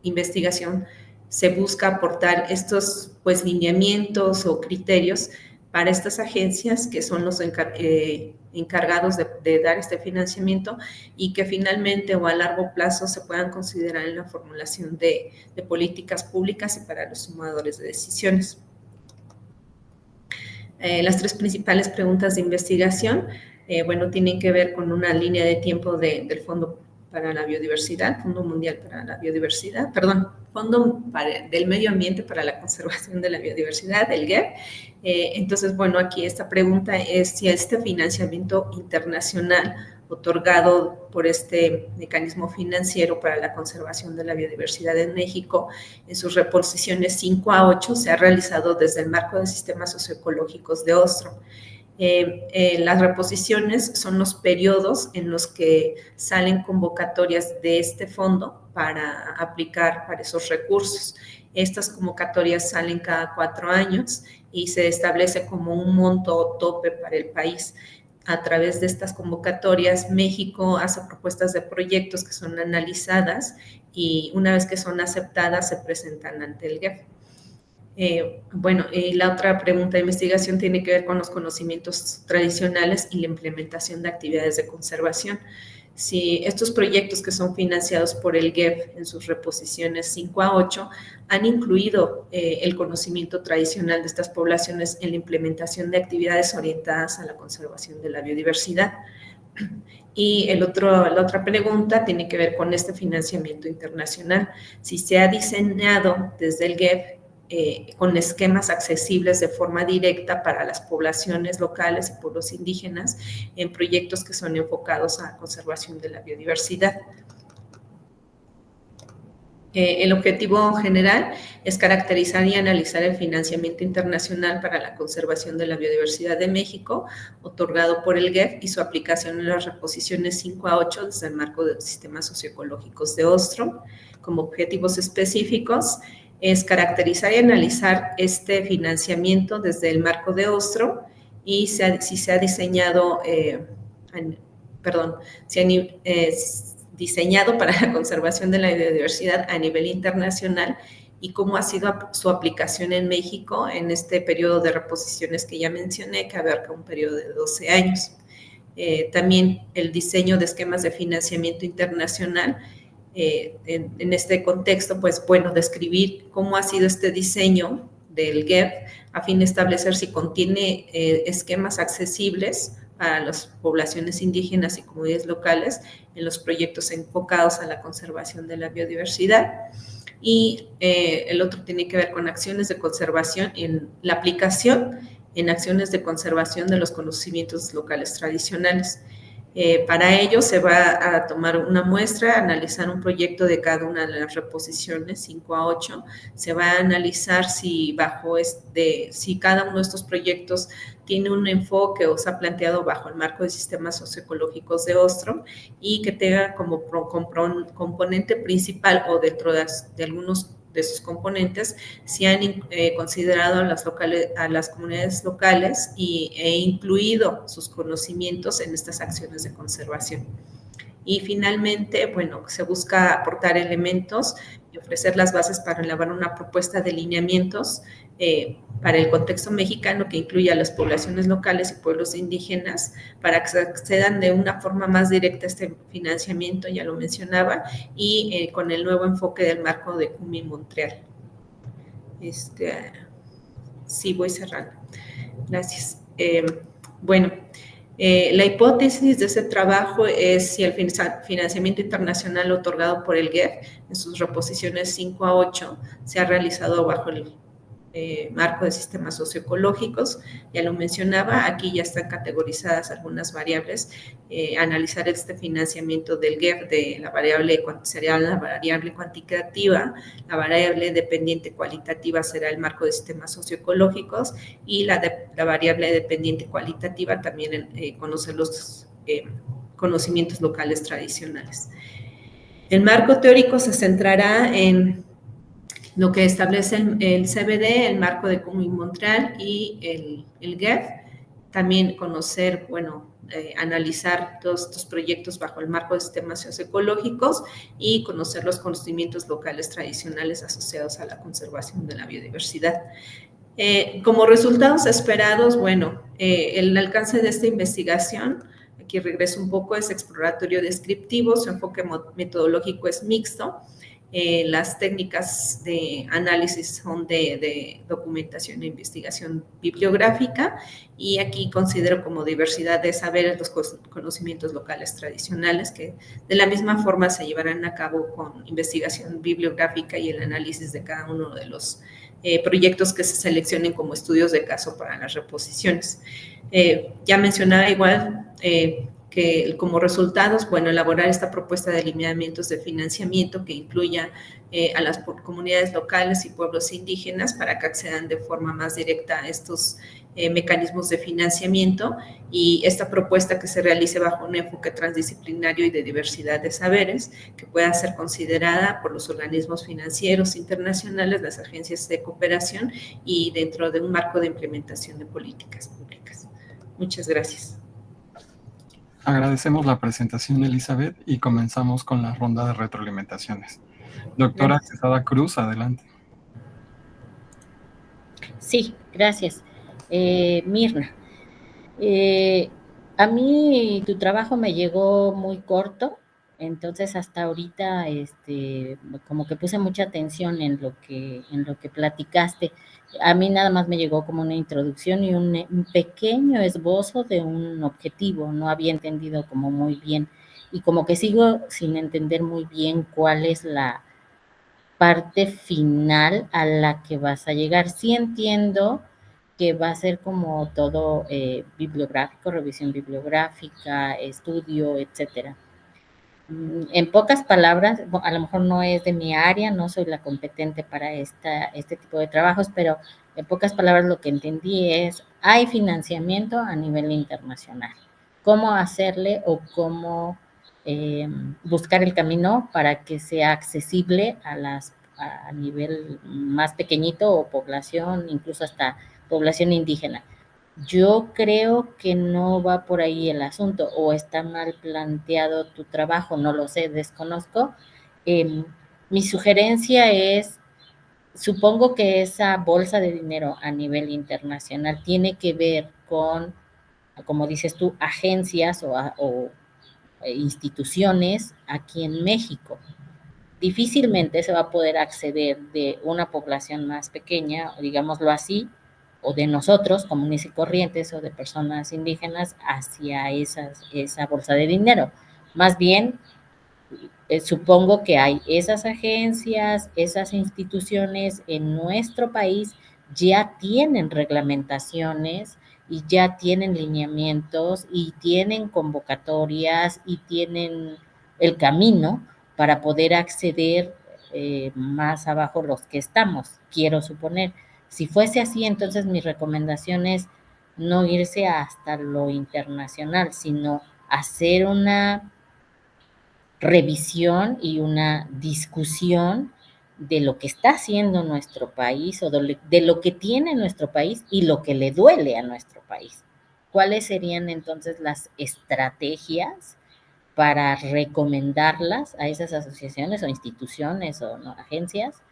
investigación se busca aportar estos lineamientos o criterios para estas agencias que son los encargados de dar este financiamiento y que finalmente o a largo plazo se puedan considerar en la formulación de políticas públicas y para los tomadores de decisiones. Las tres principales preguntas de investigación, tienen que ver con una línea de tiempo del Fondo para la Biodiversidad, Fondo Mundial para la Biodiversidad, Fondo del Medio Ambiente para la Conservación de la Biodiversidad, el GEF. Entonces, aquí esta pregunta es si este financiamiento internacional otorgado por este mecanismo financiero para la conservación de la biodiversidad en México, en sus reposiciones 5 a 8, se ha realizado desde el marco de sistemas socioecológicos de Ostrom. Las reposiciones son los periodos en los que salen convocatorias de este fondo para aplicar para esos recursos. Estas convocatorias salen cada 4 años y se establece como un monto tope para el país. A través de estas convocatorias, México hace propuestas de proyectos que son analizadas y una vez que son aceptadas se presentan ante el GEF. La otra pregunta de investigación tiene que ver con los conocimientos tradicionales y la implementación de actividades de conservación. Si estos proyectos que son financiados por el GEF en sus reposiciones 5 a 8 han incluido el conocimiento tradicional de estas poblaciones en la implementación de actividades orientadas a la conservación de la biodiversidad. Y la otra pregunta tiene que ver con este financiamiento internacional. Si se ha diseñado desde el GEF con esquemas accesibles de forma directa para las poblaciones locales y pueblos indígenas en proyectos que son enfocados a la conservación de la biodiversidad. El objetivo general es caracterizar y analizar el financiamiento internacional para la conservación de la biodiversidad de México, otorgado por el GEF y su aplicación en las reposiciones 5 a 8 desde el marco de sistemas socioecológicos de Ostrom. Como objetivos específicos, es caracterizar y analizar este financiamiento desde el marco de Ostrom y si se ha diseñado, diseñado para la conservación de la biodiversidad a nivel internacional y cómo ha sido su aplicación en México en este periodo de reposiciones que ya mencioné, que abarca un periodo de 12 años. También el diseño de esquemas de financiamiento internacional. En este contexto, pues bueno, describir cómo ha sido este diseño del GEF a fin de establecer si contiene esquemas accesibles para las poblaciones indígenas y comunidades locales en los proyectos enfocados a la conservación de la biodiversidad. Y el otro tiene que ver con acciones de conservación en la aplicación en acciones de conservación de los conocimientos locales tradicionales. Para ello se va a tomar una muestra, analizar un proyecto de cada una de las reposiciones 5 a 8. Se va a analizar si si cada uno de estos proyectos tiene un enfoque o se ha planteado bajo el marco de sistemas socioecológicos de Ostrom y que tenga como componente principal o dentro de algunos de sus componentes, si han considerado a las comunidades locales e incluido sus conocimientos en estas acciones de conservación. Y finalmente, bueno, se busca aportar elementos y ofrecer las bases para elaborar una propuesta de lineamientos para el contexto mexicano que incluya a las poblaciones locales y pueblos indígenas para que se accedan de una forma más directa a este financiamiento, ya lo mencionaba, y con el nuevo enfoque del marco de Kunming-Montreal. Sí, voy cerrando. Gracias. La hipótesis de ese trabajo es si el financiamiento internacional otorgado por el GEF en sus reposiciones 5 a 8 se ha realizado bajo el marco de sistemas socioecológicos. Ya lo mencionaba, aquí ya están categorizadas algunas variables. Analizar este financiamiento del GEF de sería la variable cuantitativa, la variable dependiente cualitativa será el marco de sistemas socioecológicos y la variable dependiente cualitativa también conocer los conocimientos locales tradicionales. El marco teórico se centrará en lo que establece el CBD, el marco de Kunming-Montreal y el GEF. También conocer, analizar todos estos proyectos bajo el marco de sistemas socioecológicos y conocer los conocimientos locales tradicionales asociados a la conservación de la biodiversidad. Como resultados esperados, el alcance de esta investigación, aquí regreso un poco, es exploratorio descriptivo, su enfoque metodológico es mixto. Las técnicas de análisis son de documentación e investigación bibliográfica y aquí considero como diversidad de saberes los conocimientos locales tradicionales que de la misma forma se llevarán a cabo con investigación bibliográfica y el análisis de cada uno de los proyectos que se seleccionen como estudios de caso para las reposiciones. Ya mencionaba igual que como resultados, elaborar esta propuesta de lineamientos de financiamiento que incluya a las comunidades locales y pueblos indígenas para que accedan de forma más directa a estos mecanismos de financiamiento y esta propuesta que se realice bajo un enfoque transdisciplinario y de diversidad de saberes que pueda ser considerada por los organismos financieros internacionales, las agencias de cooperación y dentro de un marco de implementación de políticas públicas. Muchas gracias. Agradecemos la presentación, Elizabeth, y comenzamos con la ronda de retroalimentaciones. Doctora Quesada Cruz, adelante. Sí, gracias. Mirna, a mí tu trabajo me llegó muy corto, entonces hasta ahorita como que puse mucha atención en lo que platicaste. A mí nada más me llegó como una introducción y un pequeño esbozo de un objetivo, no había entendido como muy bien y como que sigo sin entender muy bien cuál es la parte final a la que vas a llegar. Sí entiendo que va a ser como todo bibliográfico, revisión bibliográfica, estudio, etcétera. En pocas palabras, a lo mejor no es de mi área, no soy la competente para este tipo de trabajos, pero en pocas palabras lo que entendí es, hay financiamiento a nivel internacional. ¿Cómo hacerle o cómo buscar el camino para que sea accesible a nivel más pequeñito o población, incluso hasta población indígena? Yo creo que no va por ahí el asunto o está mal planteado tu trabajo, no lo sé, desconozco. Mi sugerencia es supongo que esa bolsa de dinero a nivel internacional tiene que ver con, como dices tú, agencias o instituciones aquí en México. Difícilmente se va a poder acceder de una población más pequeña, digámoslo así, o de nosotros, comunes y corrientes, o de personas indígenas, hacia esa bolsa de dinero. Más bien, supongo que hay esas agencias, esas instituciones en nuestro país ya tienen reglamentaciones y ya tienen lineamientos y tienen convocatorias y tienen el camino para poder acceder más abajo los que estamos, quiero suponer. Si fuese así, entonces mi recomendación es no irse hasta lo internacional, sino hacer una revisión y una discusión de lo que está haciendo nuestro país o de lo que tiene nuestro país y lo que le duele a nuestro país. ¿Cuáles serían entonces las estrategias para recomendarlas a esas asociaciones o instituciones o no, agencias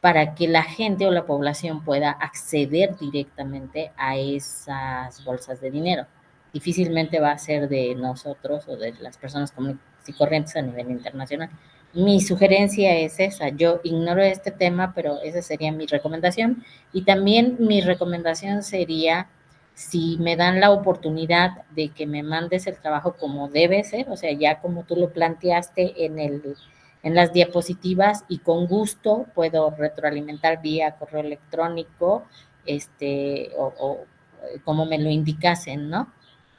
para que la gente o la población pueda acceder directamente a esas bolsas de dinero? Difícilmente va a ser de nosotros o de las personas comunes y corrientes a nivel internacional. Mi sugerencia es esa. Yo ignoro este tema, pero esa sería mi recomendación. Y también mi recomendación sería, si me dan la oportunidad de que me mandes el trabajo como debe ser, o sea, ya como tú lo planteaste en las diapositivas, y con gusto puedo retroalimentar vía correo electrónico, o como me lo indicasen, ¿no?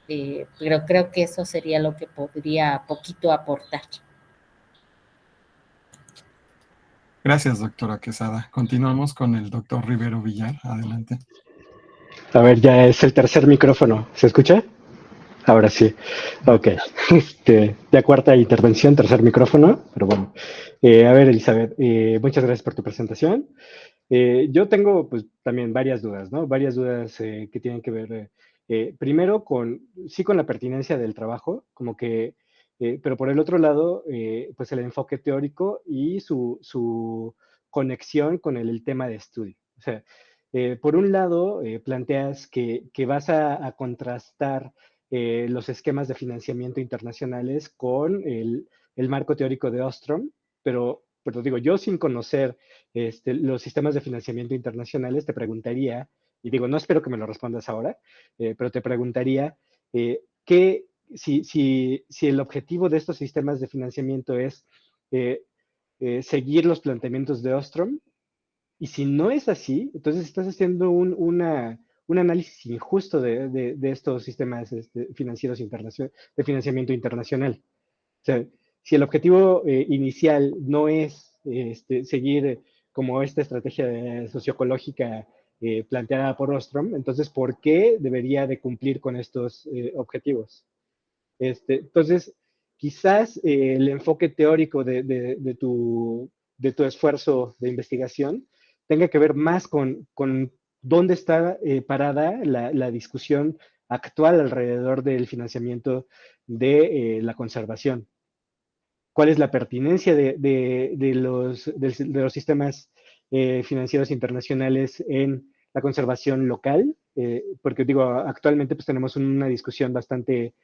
Pero creo que eso sería lo que podría poquito aportar. Gracias, doctora Quesada. Continuamos con el doctor Rivero Villar. Adelante. A ver, ya es el tercer micrófono. ¿Se escucha? Ahora sí. Ok. Ya cuarta intervención, tercer micrófono, pero bueno. A ver, Elizabeth, muchas gracias por tu presentación. Yo tengo, pues, también varias dudas, ¿no? Varias dudas que tienen que ver, primero, sí con la pertinencia del trabajo, como que, pero por el otro lado, pues el enfoque teórico y su conexión con el tema de estudio. O sea, por un lado, planteas que vas a contrastar los esquemas de financiamiento internacionales con el marco teórico de Ostrom, pero digo, yo sin conocer los sistemas de financiamiento internacionales, te preguntaría, y digo, no espero que me lo respondas ahora, pero te preguntaría, si el objetivo de estos sistemas de financiamiento es eh, seguir los planteamientos de Ostrom, y si no es así, entonces estás haciendo un análisis injusto de estos sistemas financieros de financiamiento internacional. O sea, si el objetivo inicial no es seguir como esta estrategia socioecológica planteada por Ostrom, entonces, ¿por qué debería de cumplir con estos objetivos? Entonces, quizás el enfoque teórico de tu esfuerzo de investigación tenga que ver más con dónde está parada la discusión actual alrededor del financiamiento de la conservación. ¿Cuál es la pertinencia de los sistemas financieros internacionales en la conservación local? Porque digo, actualmente pues tenemos una discusión bastante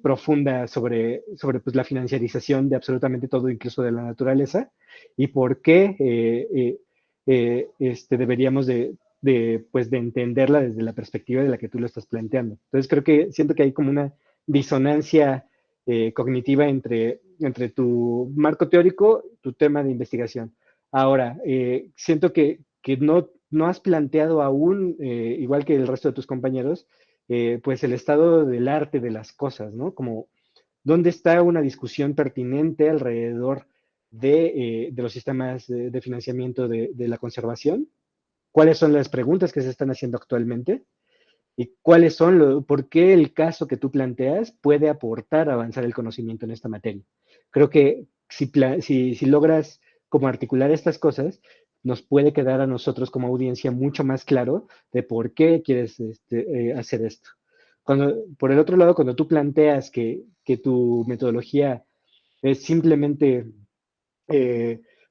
profunda sobre pues, la financiarización de absolutamente todo, incluso de la naturaleza, y por qué deberíamos pues, de entenderla desde la perspectiva de la que tú lo estás planteando. Entonces siento que hay como una disonancia cognitiva entre tu marco teórico, tu tema de investigación. Ahora, siento que no has planteado aún, igual que el resto de tus compañeros, pues el estado del arte de las cosas, ¿no? Como dónde está una discusión pertinente alrededor de los sistemas de financiamiento de la conservación, cuáles son las preguntas que se están haciendo actualmente y por qué el caso que tú planteas puede aportar a avanzar el conocimiento en esta materia. Creo que si logras como articular estas cosas, nos puede quedar a nosotros como audiencia mucho más claro de por qué quieres hacer esto. Por el otro lado, cuando tú planteas que tu metodología es simplemente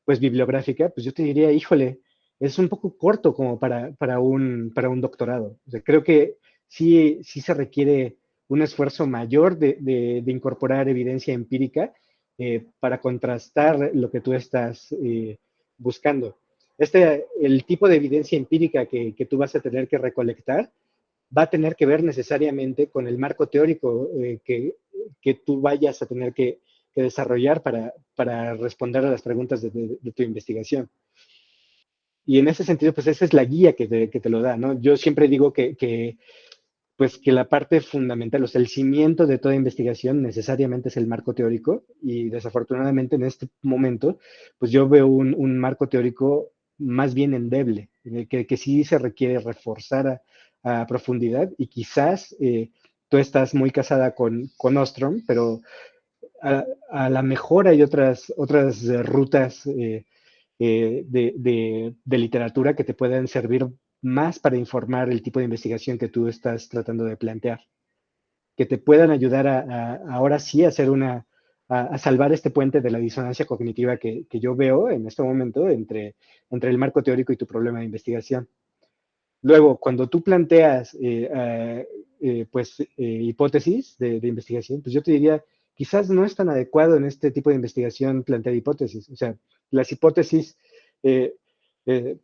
pues bibliográfica, pues yo te diría, híjole, es un poco corto como para un doctorado. O sea, creo que sí se requiere un esfuerzo mayor de incorporar evidencia empírica para contrastar lo que tú estás buscando. El tipo de evidencia empírica que tú vas a tener que recolectar va a tener que ver necesariamente con el marco teórico que tú vayas a tener que desarrollar para responder a las preguntas de tu investigación. Y en ese sentido, pues esa es la guía que te lo da, ¿no? Yo siempre digo pues que la parte fundamental, o sea, el cimiento de toda investigación necesariamente es el marco teórico, y desafortunadamente en este momento, pues yo veo un marco teórico más bien endeble, que sí se requiere reforzar a profundidad, y quizás tú estás muy casada con Ostrom, pero a la mejor hay otras rutas de literatura que te puedan servir más para informar el tipo de investigación que tú estás tratando de plantear, que te puedan ayudar ahora sí a hacer a salvar este puente de la disonancia cognitiva que yo veo en este momento entre el marco teórico y tu problema de investigación. Luego, cuando tú planteas hipótesis de investigación, pues yo te diría, quizás no es tan adecuado en este tipo de investigación plantear hipótesis. O sea, las hipótesis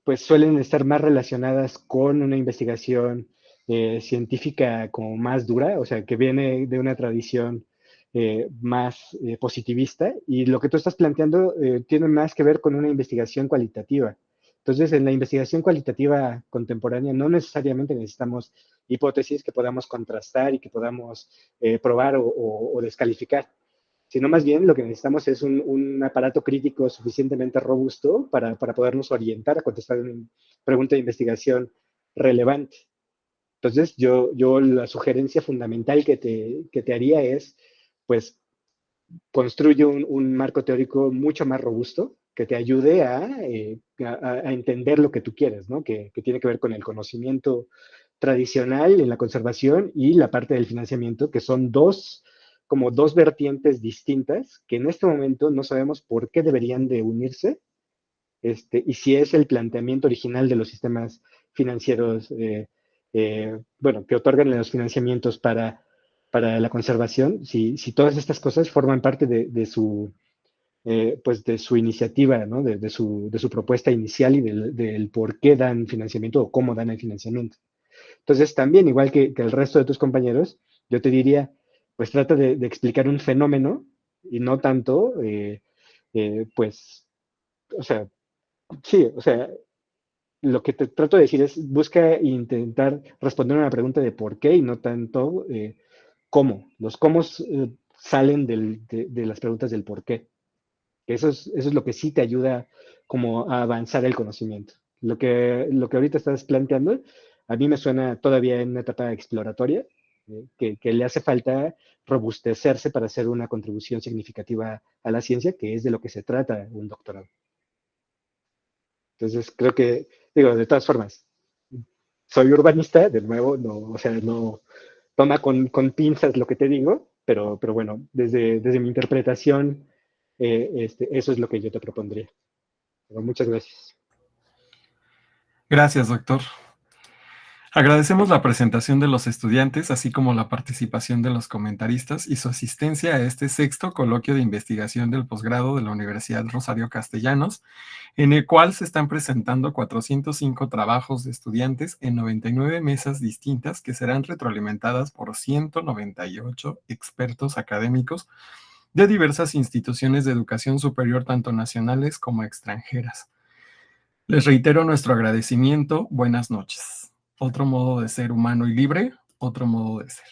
pues suelen estar más relacionadas con una investigación científica como más dura, o sea, que viene de una tradición más positivista, y lo que tú estás planteando tiene más que ver con una investigación cualitativa. Entonces, en la investigación cualitativa contemporánea no necesariamente necesitamos hipótesis que podamos contrastar y que podamos probar o descalificar, sino más bien lo que necesitamos es un aparato crítico suficientemente robusto para podernos orientar a contestar una pregunta de investigación relevante. Entonces, yo la sugerencia fundamental que te haría es, pues, construye un marco teórico mucho más robusto que te ayude a entender lo que tú quieres, ¿no? Que tiene que ver con el conocimiento tradicional en la conservación y la parte del financiamiento, que son como dos vertientes distintas que en este momento no sabemos por qué deberían de unirse, y si es el planteamiento original de los sistemas financieros, bueno, que otorgan los financiamientos para la conservación, si todas estas cosas forman parte de su iniciativa, ¿no? de su propuesta inicial y del por qué dan financiamiento o cómo dan el financiamiento. Entonces, también, igual que el resto de tus compañeros, yo te diría, pues trata de explicar un fenómeno y no tanto, pues, o sea, sí, o sea, lo que te trato de decir es, busca intentar responder una pregunta de por qué y no tanto cómo. Los cómo salen de las preguntas del por qué. Eso es lo que sí te ayuda como a avanzar el conocimiento. Lo que ahorita estás planteando, a mí me suena todavía en una etapa exploratoria, que le hace falta robustecerse para hacer una contribución significativa a la ciencia, que es de lo que se trata un doctorado. Entonces, creo que, digo, de todas formas, soy urbanista, de nuevo, no, o sea, no toma con pinzas lo que te digo, pero bueno, desde mi interpretación, eso es lo que yo te propondría. Pero muchas gracias. Gracias, doctor. Agradecemos la presentación de los estudiantes, así como la participación de los comentaristas y su asistencia a este 6º coloquio de investigación del posgrado de la Universidad Rosario Castellanos, en el cual se están presentando 405 trabajos de estudiantes en 99 mesas distintas que serán retroalimentadas por 198 expertos académicos de diversas instituciones de educación superior, tanto nacionales como extranjeras. Les reitero nuestro agradecimiento. Buenas noches. Otro modo de ser humano y libre, otro modo de ser.